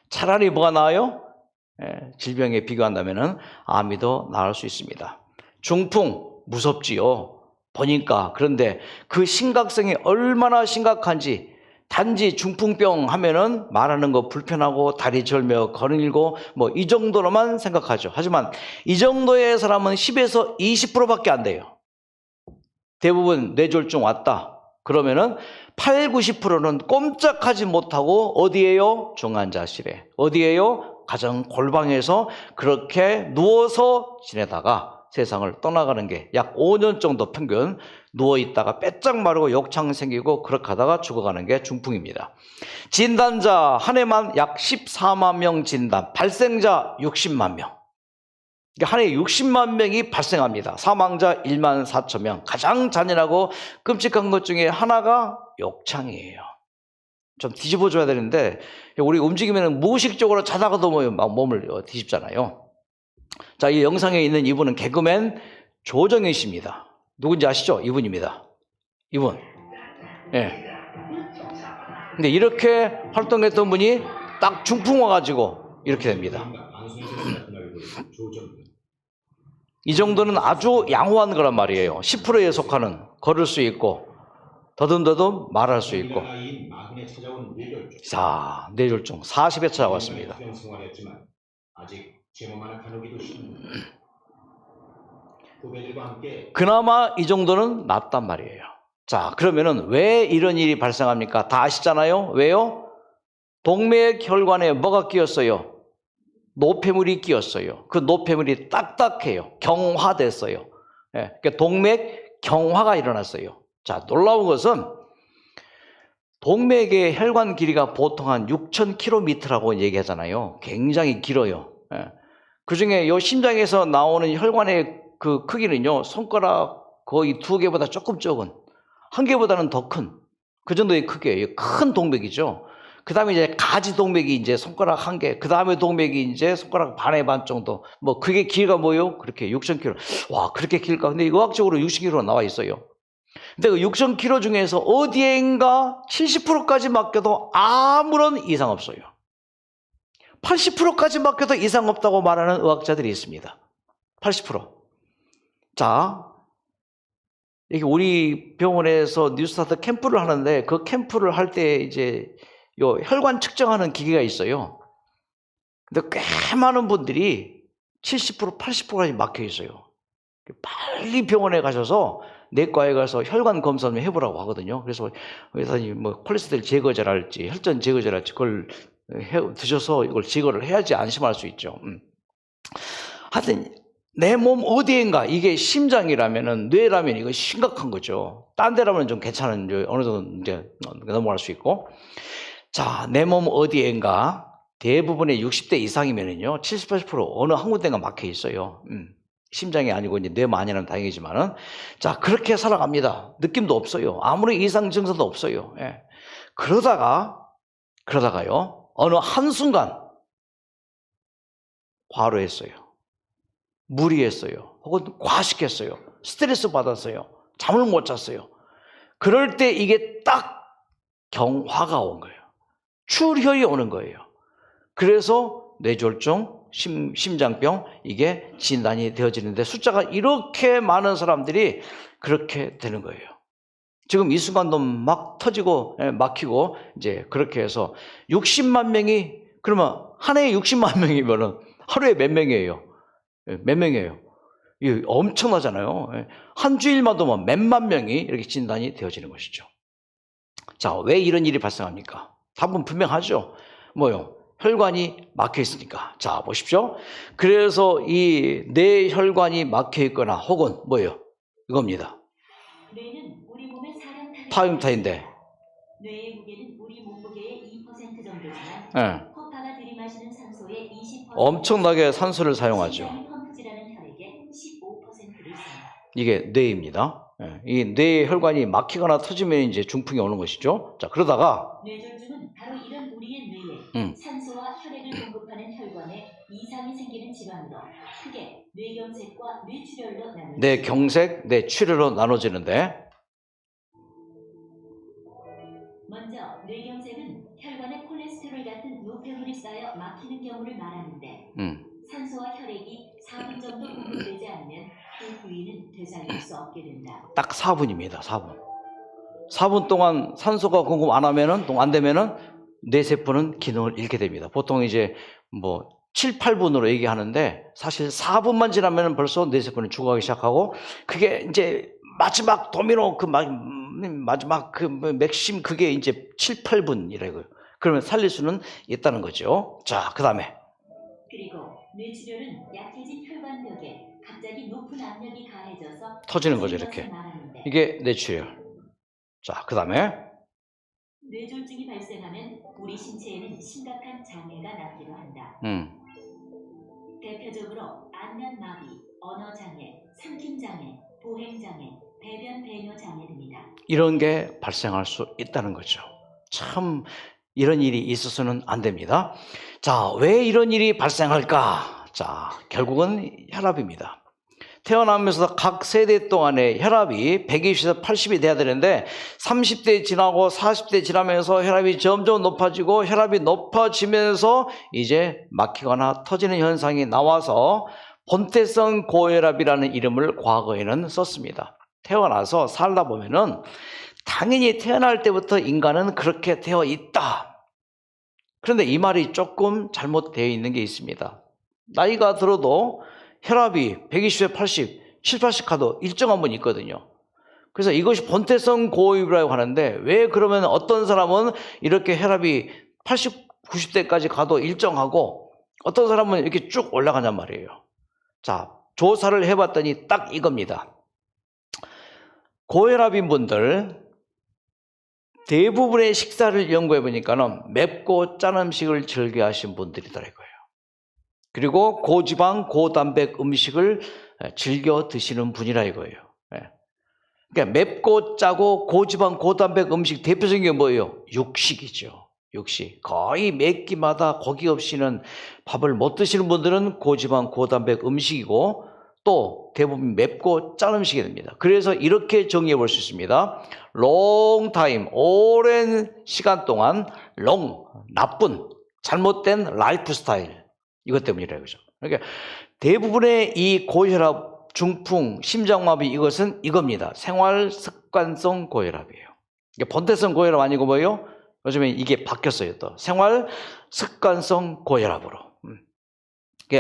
차라리 뭐가 나아요? 질병에 비교한다면 암이 더 나을 수 있습니다. 중풍 무섭지요. 보니까. 그런데 그 심각성이 얼마나 심각한지 단지 중풍병 하면은 말하는 거 불편하고 다리 절며 거닐고 뭐 이 정도로만 생각하죠. 하지만 이 정도의 사람은 10에서 20%밖에 안 돼요. 대부분 뇌졸중 왔다. 그러면은 8, 90%는 꼼짝하지 못하고 어디에요? 중환자실에. 어디에요? 가정 골방에서 그렇게 누워서 지내다가 세상을 떠나가는 게 약 5년 정도 평균 누워있다가 빼짝 마르고 욕창 생기고 그렇게 하다가 죽어가는 게 중풍입니다. 진단자 한 해만 약 14만 명 진단, 발생자 60만 명. 한 해에 60만 명이 발생합니다. 사망자 1만 4천 명. 가장 잔인하고 끔찍한 것 중에 하나가 욕창이에요. 좀 뒤집어줘야 되는데 우리 움직이면 무의식적으로 자다가도 막 몸을 뒤집잖아요. 자, 이 영상에 있는 이분은 개그맨 조정현 씨입니다. 누군지 아시죠? 이분입니다. 이분. 근데 이렇게 활동했던 분이 딱 중풍 와가지고 이렇게 됩니다. 이 정도는 아주 양호한 거란 말이에요. 10%에 속하는 걸을 수 있고 더듬더듬 말할 수 있고. 자, 뇌졸중 40회 찾아왔습니다. 그나마 이 정도는 낫단 말이에요. 자, 그러면은 왜 이런 일이 발생합니까? 다 아시잖아요? 왜요? 동맥혈관에 뭐가 끼었어요? 노폐물이 끼었어요. 그 노폐물이 딱딱해요. 경화됐어요. 예, 그러니까 동맥 경화가 일어났어요. 자, 놀라운 것은 동맥의 혈관 길이가 보통 한 6,000km라고 얘기하잖아요. 굉장히 길어요. 예. 그 중에 요 심장에서 나오는 혈관의 그 크기는요, 손가락 거의 2개보다 조금 적은, 1개보다는 더 큰, 그 정도의 크기예요. 큰 동맥이죠. 그 다음에 이제 가지 동맥이 이제 손가락 1개, 그 다음에 동맥이 이제 손가락 반의 반 정도. 뭐, 그게 길이가 뭐요? 그렇게 6,000km. 와, 그렇게 길까? 근데 의학적으로 60km로 나와 있어요. 근데 그 6,000km 중에서 어디엔가 70%까지 맡겨도 아무런 이상 없어요. 80%까지 맡겨도 이상 없다고 말하는 의학자들이 있습니다. 80%. 자, 이게 우리 병원에서 뉴스타트 캠프를 하는데 그 캠프를 할 때 이제 요 혈관 측정하는 기계가 있어요. 근데 꽤 많은 분들이 70%, 80%까지 막혀 있어요. 빨리 병원에 가셔서 내과에 가서 혈관 검사 좀 해보라고 하거든요. 그래서 의사님 뭐 콜레스테롤 제거제랄지 혈전 제거제랄지 그걸 드셔서 이걸 제거를 해야지 안심할 수 있죠. 하여튼 내 몸 어디인가, 이게 심장이라면은 뇌라면 이거 심각한 거죠. 딴 데라면 좀 괜찮은, 어느 정도 이제 넘어갈 수 있고. 자, 내 몸 어디인가 대부분의 60대 이상이면은요 70, 80% 어느 한 군데가 막혀 있어요. 심장이 아니고 이제 뇌만이라면 다행이지만은. 자, 그렇게 살아갑니다. 느낌도 없어요. 아무런 이상 증상도 없어요. 예. 그러다가요 어느 한순간 과로했어요. 무리했어요. 혹은 과식했어요. 스트레스 받았어요. 잠을 못 잤어요. 그럴 때 이게 딱 경화가 온 거예요. 출혈이 오는 거예요. 그래서 뇌졸중, 심장병, 이게 진단이 되어지는데 숫자가 이렇게 많은 사람들이 그렇게 되는 거예요. 지금 이 순간도 막 터지고 막히고 이제 그렇게 해서 60만 명이, 그러면 한 해에 60만 명이면은 하루에 몇 명이에요? 몇 명이에요? 이게 엄청나잖아요. 한 주일만 도면 몇만 명이 이렇게 진단이 되어지는 것이죠. 자, 왜 이런 일이 발생합니까? 답은 분명하죠. 뭐요? 혈관이 막혀 있으니까. 자, 보십시오. 그래서 이 뇌혈관이 막혀 있거나 혹은 뭐예요? 이겁니다. 뇌는 우리 몸의 타임타인데. 뇌의 무게는 우리 몸무게의 2% 정도지만 네. 허파가 들이마시는 산소의 20% 엄청나게 산소를 사용하죠. 펌프질하는 혈액의 15%를 씁니다. 이게 뇌입니다. 이 뇌 혈관이 막히거나 터지면 이제 중풍이 오는 것이죠. 자, 그러다가 뇌졸중은 바로 이런 우리의 뇌에 산소와 혈액을 공급하는 혈관에 이상이 생기는 질환으로 크게 뇌경색과 뇌출혈로 나눠집니다. 뇌경색, 뇌출혈로 나눠지는데, 먼저 뇌경색은 혈관에 콜레스테롤 같은 노폐물이 쌓여 막히는 경우를 말하는데 산소와 혈액이 4분 정도 공급되지 않으면 그 부위는 되살릴 수 없게 된다. 딱 4분입니다. 4분. 4분 동안 산소가 공급 안 하면은, 안 되면은 뇌세포는 기능을 잃게 됩니다. 보통 이제 뭐 7, 8분으로 얘기하는데 사실 4분만 지나면 벌써 뇌세포는 죽어가기 시작하고, 그게 이제 마지막 도미노 마지막 그 맥심, 그게 이제 7, 8분이라고요. 그러면 살릴 수는 있다는 거죠. 자, 그 다음에. 그리고 뇌출혈은 약해진 혈관벽에 갑자기 높은 압력이 가해져서 터지는 거죠, 이렇게. 이게 뇌출혈. 자, 그 다음에. 뇌졸중이 발생하면 우리 신체에는 심각한 장애가 낫기도 한다. 대표적으로 안면마비, 언어장애, 삼킴장애, 보행장애, 배변 배뇨 장애 등이다. 이런 게 발생할 수 있다는 거죠. 참 이런 일이 있어서는 안 됩니다. 자, 왜 이런 일이 발생할까? 자, 결국은 혈압입니다. 태어나면서 각 세대 동안에 혈압이 120에서 80이 돼야 되는데 30대 지나고 40대 지나면서 혈압이 점점 높아지고, 혈압이 높아지면서 이제 막히거나 터지는 현상이 나와서 본태성 고혈압이라는 이름을 과거에는 썼습니다. 태어나서 살다 보면은 당연히 태어날 때부터 인간은 그렇게 되어 있다. 그런데 이 말이 조금 잘못되어 있는 게 있습니다. 나이가 들어도 혈압이 120에 80, 7, 80 가도 일정한 분이 있거든요. 그래서 이것이 본태성 고혈압이라고 하는데 왜 그러면 어떤 사람은 이렇게 혈압이 80, 90대까지 가도 일정하고 어떤 사람은 이렇게 쭉 올라가냔 말이에요. 자, 조사를 해봤더니 딱 이겁니다. 고혈압인 분들 대부분의 식사를 연구해 보니까는 맵고 짠 음식을 즐겨 하신 분들이더라고요. 그리고 고지방, 고단백 음식을 즐겨 드시는 분이라 이거예요. 그러니까 맵고 짜고 고지방, 고단백 음식 대표적인 게 뭐예요? 육식이죠. 육식. 거의 몇 끼마다 고기 없이는 밥을 못 드시는 분들은 고지방, 고단백 음식이고 또 대부분 맵고 짠 음식이 됩니다. 그래서 이렇게 정리해 볼 수 있습니다. long time, 오랜 시간 동안 long, 나쁜, 잘못된 라이프 스타일. 이것 때문이라 이거죠. 그러니까 대부분의 이 고혈압, 중풍, 심장마비 이것은 이겁니다. 생활 습관성 고혈압이에요. 본태성 고혈압 아니고 뭐예요? 요즘에 이게 바뀌었어요. 또 생활 습관성 고혈압으로.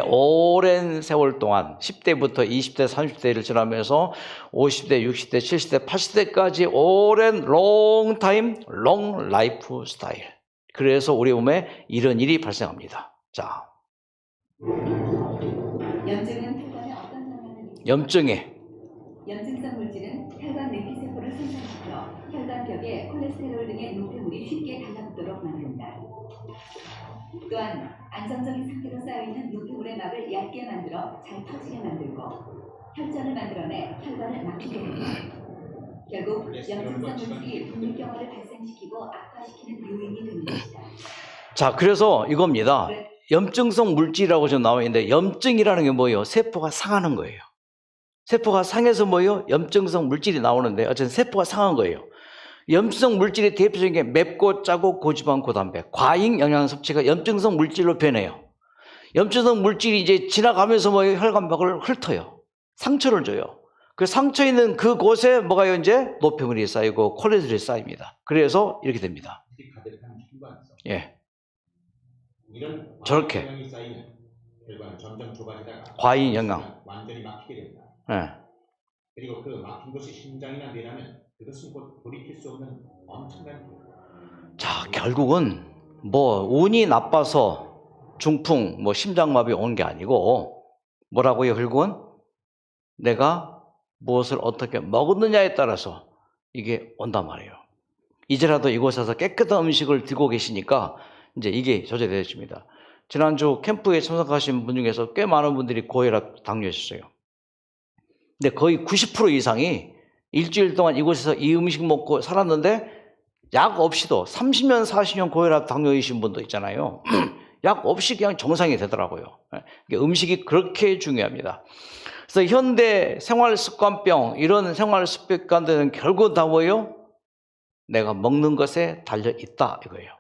오랜 세월 동안 10대부터 20대, 30대를 지나면서 50대, 60대, 70대, 80대까지 오랜 long time, long life style. 그래서 우리 몸에 이런 일이 발생합니다. 자, 염증은 혈관에 어떤 영향을 미치죠? 염증성 물질은 혈관 내피세포를 손상시켜 혈관벽에 콜레스테롤 등의 노폐물이 쉽게 달라붙도록 만든다. 또한 안정적인 상태로 쌓여있는 노폐물의 막을 얇게 만들어 잘 퍼지게 만들고 혈전을 만들어내 혈관을 막히게 됩니다. 결국 염증성 물질이 독립경화를 발생시키고 악화시키는 요인이 되는 것이다. 자, 그래서 이겁니다. 염증성 물질이라고 지금 나와 있는데 염증이라는 게 뭐예요? 세포가 상하는 거예요. 세포가 상해서 뭐예요? 염증성 물질이 나오는데 어쨌든 세포가 상한 거예요. 염증성 물질의 대표적인 게 맵고 짜고 고지방 고단백, 과잉 영양 섭취가 염증성 물질로 변해요. 염증성 물질이 이제 지나가면서 뭐예요? 혈관벽을 훑어요. 상처를 줘요. 그 상처 있는 그곳에 뭐가요? 이제 노폐물이 쌓이고 콜레스테롤이 쌓입니다. 그래서 이렇게 됩니다. 예. 이런 저렇게 영양이 쌓이면 혈관은 점점 좁아지다가 과잉 영양. 완전히 막히게 됩니다. 예. 그리고 그 막힌 곳이 심장이나 뇌라면 그것은 곧 돌이킬 수 없는 엄청난 자, 결국은 뭐 운이 나빠서 중풍, 뭐 심장마비 온 게 아니고 뭐라고요? 결국은 내가 무엇을 어떻게 먹었느냐에 따라서 이게 온단 말이에요. 이제라도 이곳에서 깨끗한 음식을 들고 계시니까 이제 이게 조절되어집니다. 지난주 캠프에 참석하신 분 중에서 꽤 많은 분들이 고혈압 당뇨였어요. 근데 거의 90% 이상이 일주일 동안 이곳에서 이 음식 먹고 살았는데 약 없이도 30년, 40년 고혈압 당뇨이신 분도 있잖아요. 약 없이 그냥 정상이 되더라고요. 음식이 그렇게 중요합니다. 그래서 현대 생활습관병, 이런 생활습관들은 결국 다 뭐예요? 내가 먹는 것에 달려있다 이거예요.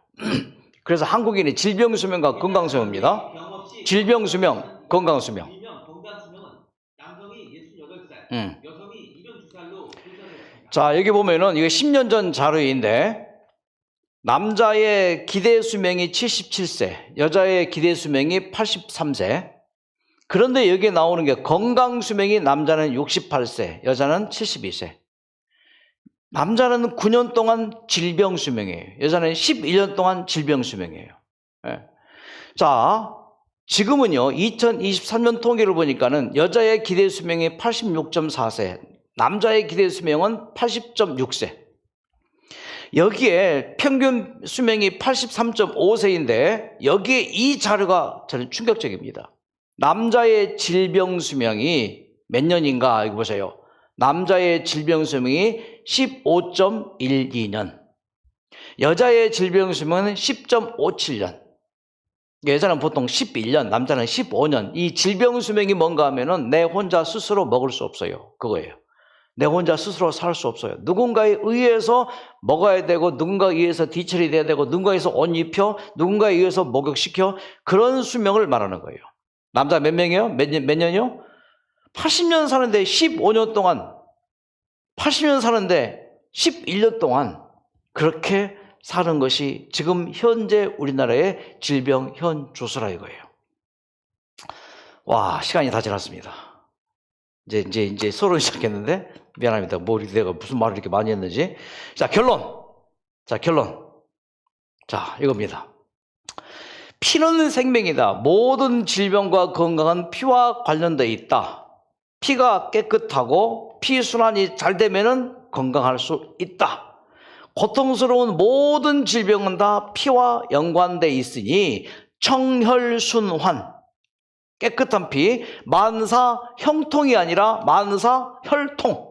그래서 한국인의 질병수명과 건강수명입니다. 질병수명, 건강수명. 건강수명은 남성이 68살, 여성이 72살로 자, 여기 보면은 이거 10년 전 자료인데 남자의 기대 수명이 77세, 여자의 기대 수명이 83세. 그런데 여기에 나오는 게 건강 수명이 남자는 68세, 여자는 72세. 남자는 9년 동안 질병 수명이에요. 여자는 11년 동안 질병 수명이에요. 예. 자, 지금은요, 2023년 통계를 보니까는 여자의 기대 수명이 86.4세, 남자의 기대 수명은 80.6세. 여기에 평균 수명이 83.5세인데 여기에 이 자료가 저는 충격적입니다. 남자의 질병 수명이 몇 년인가 이거 보세요. 남자의 질병 수명이 15.12년, 여자의 질병 수명은 10.57년. 여자는 보통 11년, 남자는 15년. 이 질병 수명이 뭔가 하면은 내 혼자 스스로 먹을 수 없어요. 그거예요. 내 혼자 스스로 살 수 없어요. 누군가에 의해서 먹어야 되고, 누군가에 의해서 뒤처리 돼야 되고, 누군가에 의해서 옷 입혀, 누군가에 의해서 목욕시켜, 그런 수명을 말하는 거예요. 남자 몇 명이요? 몇 년이요? 80년 사는데 15년 동안, 80년 사는데 11년 동안 그렇게 사는 것이 지금 현재 우리나라의 질병 현 주소라 이거예요. 와, 시간이 다 지났습니다. 이제 서론 시작했는데 미안합니다. 내가 무슨 말을 이렇게 많이 했는지. 자, 결론. 자, 이겁니다. 피는 생명이다. 모든 질병과 건강은 피와 관련되어 있다. 피가 깨끗하고 피순환이 잘 되면은 건강할 수 있다. 고통스러운 모든 질병은 다 피와 연관되어 있으니 청혈순환, 깨끗한 피, 만사 형통이 아니라 만사 혈통.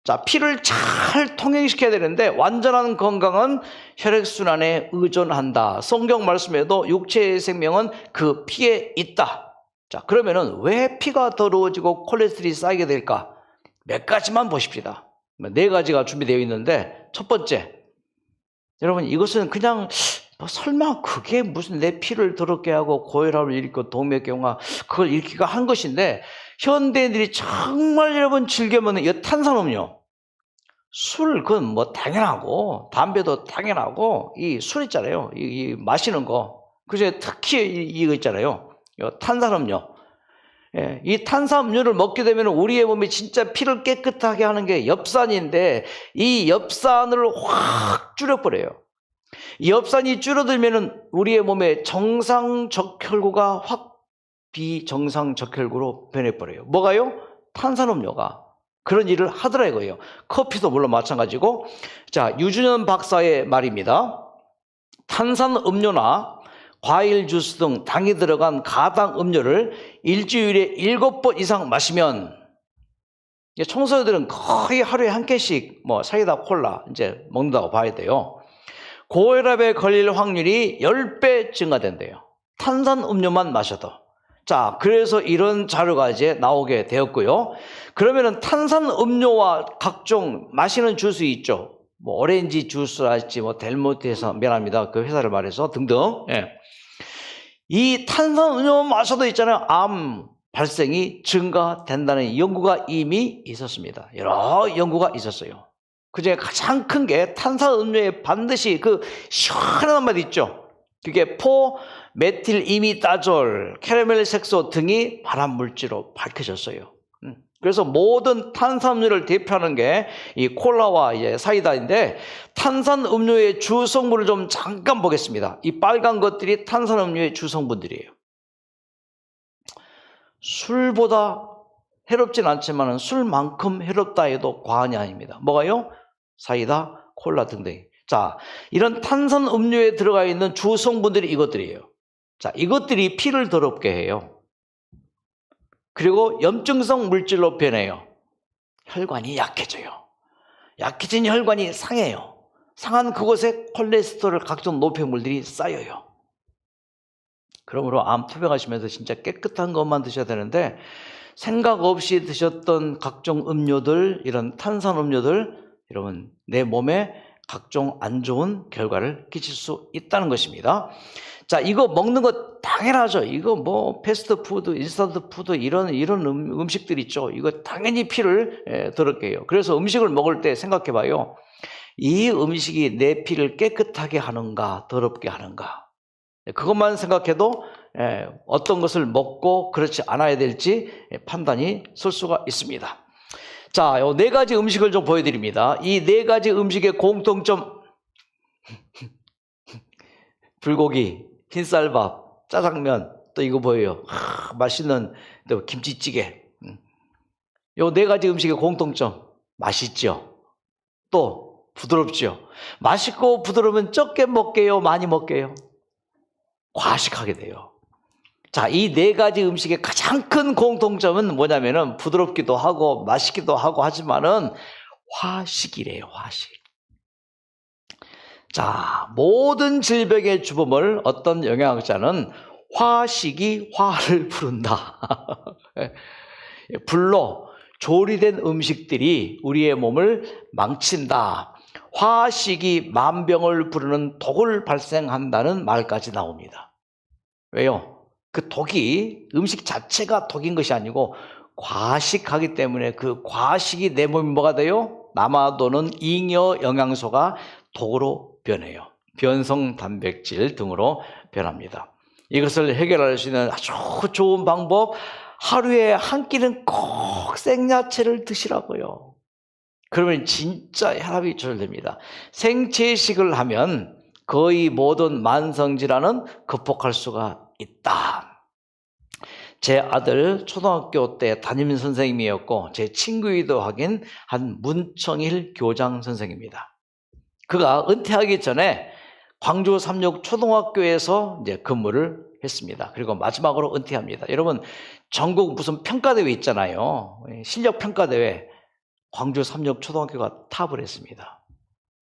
자, 피를 잘 통행시켜야 되는데 완전한 건강은 혈액순환에 의존한다. 성경 말씀에도 육체의 생명은 그 피에 있다. 자, 그러면은 왜 피가 더러워지고 콜레스테롤이 쌓이게 될까? 몇 가지만 보십시다. 4가지가 준비되어 있는데, 첫 번째, 여러분, 이것은 그냥 설마 그게 무슨 내 피를 더럽게 하고 고혈압을 일으키고 동맥경화 그걸 일으키가 한 것인데, 현대인들이 정말 여러분 즐겨 먹는 이 탄산음료, 술, 그건 뭐 당연하고, 담배도 당연하고, 이 술 있잖아요. 이 마시는 거. 그중에 특히 이거 있잖아요. 이 탄산음료. 예, 이 탄산음료를 먹게 되면 우리의 몸이 진짜 피를 깨끗하게 하는 게 엽산인데, 이 엽산을 확 줄여버려요. 이 엽산이 줄어들면 우리의 몸의 정상적혈구가 확 비정상적혈구로 변해버려요. 뭐가요? 탄산음료가. 그런 일을 하더라 이거예요. 커피도 물론 마찬가지고. 자, 유준현 박사의 말입니다. 탄산음료나 과일 주스 등 당이 들어간 가당 음료를 일주일에 7번 이상 마시면, 청소년들은 거의 하루에 한 캔씩 사이다 콜라 이제 먹는다고 봐야 돼요. 고혈압에 걸릴 확률이 10배 증가된대요. 탄산음료만 마셔도. 자, 그래서 이런 자료가 이제 나오게 되었고요. 그러면은 탄산음료와 각종 마시는 주스 있죠. 오렌지 주스랄지 델몬테에서 미안합니다. 그 회사를 말해서 등등. 예. 이 탄산음료 마셔도 있잖아요. 암 발생이 증가된다는 연구가 이미 있었습니다. 여러 연구가 있었어요. 그중에 가장 큰 게 탄산음료에 반드시 그 시원한 맛 있죠. 그게 포메틸이미다졸, 캐러멜 색소 등이 발암물질로 밝혀졌어요. 그래서 모든 탄산음료를 대표하는 게 이 콜라와 이제 사이다인데, 탄산음료의 주성분을 좀 잠깐 보겠습니다. 이 빨간 것들이 탄산음료의 주성분들이에요. 술보다 해롭진 않지만 술만큼 해롭다 해도 과언이 아닙니다. 뭐가요? 사이다, 콜라 등등. 자, 이런 탄산음료에 들어가 있는 주성분들이 이것들이에요. 자, 이것들이 피를 더럽게 해요. 그리고 염증성 물질로 변해요. 혈관이 약해져요. 약해진 혈관이 상해요. 상한 그곳에 콜레스테롤 각종 노폐물들이 쌓여요. 그러므로 암 투병하시면서 진짜 깨끗한 것만 드셔야 되는데, 생각 없이 드셨던 각종 음료들, 이런 탄산음료들, 여러분 내 몸에 각종 안 좋은 결과를 끼칠 수 있다는 것입니다. 자, 이거 먹는 거 당연하죠. 이거 패스트푸드, 인스턴트푸드 이런 음식들 있죠. 이거 당연히 피를 더럽게 해요. 그래서 음식을 먹을 때 생각해 봐요. 이 음식이 내 피를 깨끗하게 하는가, 더럽게 하는가. 그것만 생각해도 어떤 것을 먹고 그렇지 않아야 될지 판단이 설 수가 있습니다. 자, 요 4가지 음식을 좀 보여드립니다. 이 4가지 음식의 공통점, 불고기, 흰쌀밥, 짜장면, 또 이거 보여요. 맛있는 또 김치찌개. 요 4가지 음식의 공통점, 맛있죠. 또 부드럽죠. 맛있고 부드러우면 적게 먹게요, 많이 먹게요? 과식하게 돼요. 자, 이 4가지 음식의 가장 큰 공통점은 뭐냐면은 부드럽기도 하고 맛있기도 하고 하지만은 화식이래요, 화식. 자, 모든 질병의 주범을 어떤 영양학자는 화식이 화를 부른다. 불로 조리된 음식들이 우리의 몸을 망친다. 화식이 만병을 부르는 독을 발생한다는 말까지 나옵니다. 왜요? 그 독이 음식 자체가 독인 것이 아니고 과식하기 때문에 그 과식이 내 몸에 뭐가 돼요? 남아도는 잉여 영양소가 독으로 변해요. 변성 단백질 등으로 변합니다. 이것을 해결할 수 있는 아주 좋은 방법, 하루에 한 끼는 꼭 생야채를 드시라고요. 그러면 진짜 혈압이 조절됩니다. 생채식을 하면 거의 모든 만성질환은 극복할 수가 있다. 제 아들 초등학교 때 담임 선생님이었고 제 친구이기도 하긴 한 문청일 교장 선생입니다. 그가 은퇴하기 전에 광주 삼육 초등학교에서 이제 근무를 했습니다. 그리고 마지막으로 은퇴합니다. 여러분, 전국 무슨 평가대회 있잖아요. 실력 평가대회. 광주 삼육 초등학교가 탑을 했습니다.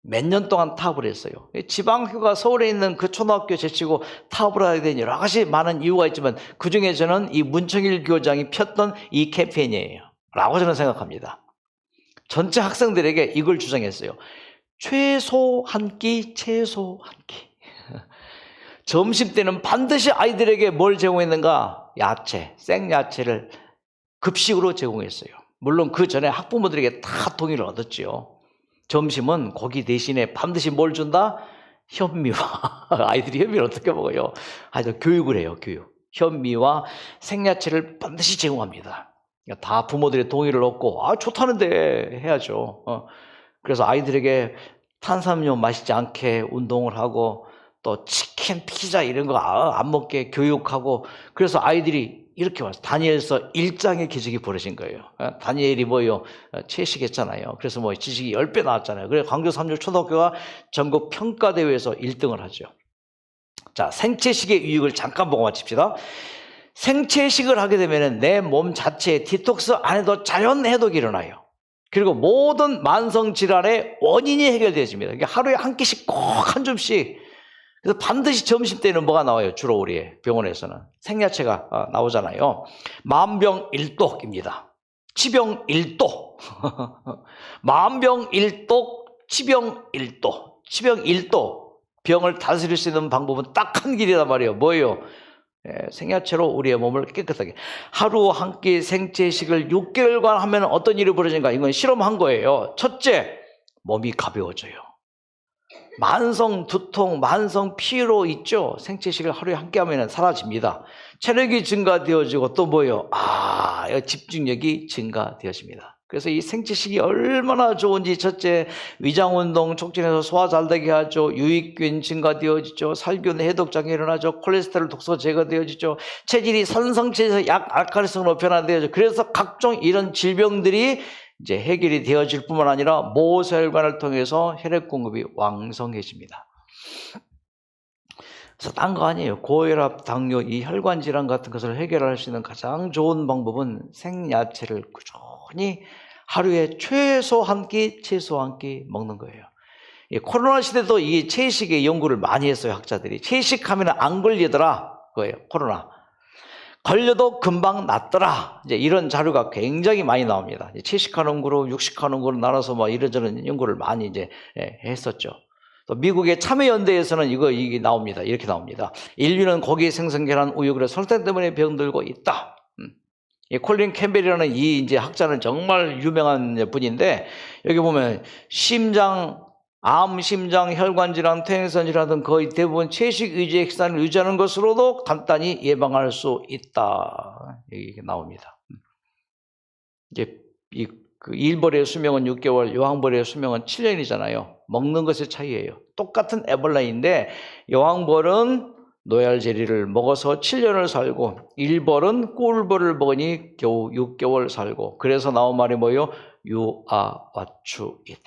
몇 년 동안 탑을 했어요. 지방학교가 서울에 있는 그 초등학교 제치고 탑을 하게 된 여러 가지 많은 이유가 있지만 그중에 저는 이 문청일 교장이 폈던 이 캠페인이에요. 라고 저는 생각합니다. 전체 학생들에게 이걸 주장했어요. 최소 한 끼, 최소 한 끼. 점심 때는 반드시 아이들에게 뭘 제공했는가? 야채, 생야채를 급식으로 제공했어요. 물론 그 전에 학부모들에게 다 동의를 얻었지요. 점심은 고기 대신에 반드시 뭘 준다? 현미와 아이들이 현미를 어떻게 먹어요? 아주 교육을 해요. 교육. 현미와 생야채를 반드시 제공합니다. 다 부모들의 동의를 얻고 좋다는데 해야죠. 그래서 아이들에게 탄산음료 마시지 않게 운동을 하고 또 치킨, 피자 이런 거 안 먹게 교육하고 그래서 아이들이 이렇게 와서 다니엘서 1장의 기적이 벌어진 거예요. 다니엘이 뭐요? 채식했잖아요. 그래서 뭐 지식이 10배 나왔잖아요. 그래서 광주 삼육 초등학교가 전국 평가대회에서 1등을 하죠. 자, 생채식의 유익을 잠깐 보고 마칩시다. 생채식을 하게 되면 내 몸 자체에 디톡스 안 해도 자연 해독이 일어나요. 그리고 모든 만성 질환의 원인이 해결되어집니다. 그러니까 하루에 한 끼씩 꼭 한 줌씩. 그래서 반드시 점심 때는 뭐가 나와요? 주로 우리 병원에서는 생야채가 나오잖아요. 만병일독입니다. 치병일독. 만병일독, 치병일독. 치병일독. 병을 다스릴 수 있는 방법은 딱 한 길이란 말이에요. 뭐예요? 생야채로 우리의 몸을 깨끗하게. 하루 한 끼 생채식을 6개월간 하면 어떤 일이 벌어진가? 이건 실험한 거예요. 첫째, 몸이 가벼워져요. 만성 두통, 만성 피로 있죠? 생채식을 하루에 한 끼 하면 사라집니다. 체력이 증가되어지고 또 뭐예요? 집중력이 증가되어집니다. 그래서 이 생채식이 얼마나 좋은지 첫째, 위장운동 촉진해서 소화 잘 되게 하죠. 유익균 증가되어지죠. 살균 해독작용이 일어나죠. 콜레스테롤 독소 제거되어지죠. 체질이 산성체에서 약알칼리성으로 변화되어지죠. 그래서 각종 이런 질병들이 이제 해결이 되어질 뿐만 아니라 모세혈관을 통해서 혈액 공급이 왕성해집니다. 그래서 딴 거 아니에요. 고혈압, 당뇨, 이 혈관 질환 같은 것을 해결할 수 있는 가장 좋은 방법은 생야채를 꾸준히 하루에 최소 한 끼, 최소 한 끼 먹는 거예요. 코로나 시대도 이 채식의 연구를 많이 했어요, 학자들이. 채식하면 안 걸리더라, 그거예요, 코로나. 걸려도 금방 낫더라. 이제 이런 자료가 굉장히 많이 나옵니다. 채식하는 그룹, 육식하는 그룹 나눠서 뭐 이런저런 연구를 많이 이제 했었죠. 또 미국의 참여연대에서는 이게 나옵니다. 이렇게 나옵니다. 인류는 고기, 생선, 계란, 우유, 그래서 설탕 때문에 병들고 있다. 이 콜린 캠벨이라는 이 이제 학자는 정말 유명한 분인데 여기 보면 암, 심장, 혈관 질환, 퇴행성 질환 등 거의 대부분 채식 위주의 식단을 유지하는 것으로도 간단히 예방할 수 있다. 이게 나옵니다. 이제 그 일벌의 수명은 6개월, 여왕벌의 수명은 7년이잖아요. 먹는 것의 차이예요. 똑같은 에볼라인데 여왕벌은 노얄 제리를 먹어서 7년을 살고 일벌은 꿀벌을 먹으니 겨우 6개월 살고 그래서 나온 말이 뭐예요? You are what you eat.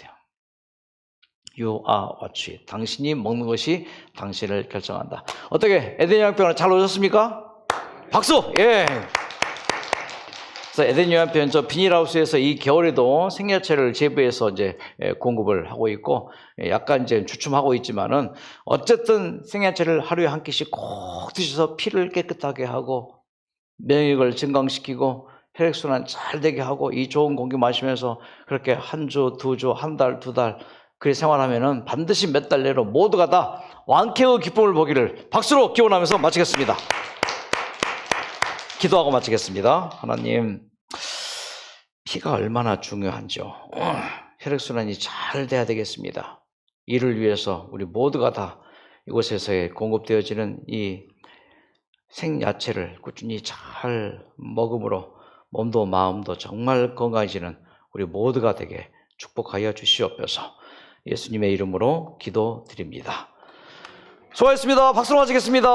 You are what you eat. 당신이 먹는 것이 당신을 결정한다. 어떻게 에덴 요한편을 잘 오셨습니까? 박수! 예. 그래서 에덴 요한편 저 비닐하우스에서 이 겨울에도 생야채를 재배해서 이제 공급을 하고 있고 약간 이제 주춤하고 있지만은 어쨌든 생야채를 하루에 한 끼씩 꼭 드셔서 피를 깨끗하게 하고免疫을 증강시키고 혈액순환 잘 되게 하고 이 좋은 공기 마시면서 그렇게 한 주, 두 주, 한 달, 두 달 그렇게 생활하면은 반드시 몇 달 내로 모두가 다 완쾌의 기쁨을 보기를 박수로 기원하면서 마치겠습니다. 기도하고 마치겠습니다. 하나님, 피가 얼마나 중요한지요. 혈액순환이 잘 돼야 되겠습니다. 이를 위해서 우리 모두가 다 이곳에서의 공급되어지는 이 생야채를 꾸준히 잘 먹음으로 몸도 마음도 정말 건강해지는 우리 모두가 되게 축복하여 주시옵소서. 예수님의 이름으로 기도드립니다. 수고하셨습니다. 박수로 마치겠습니다.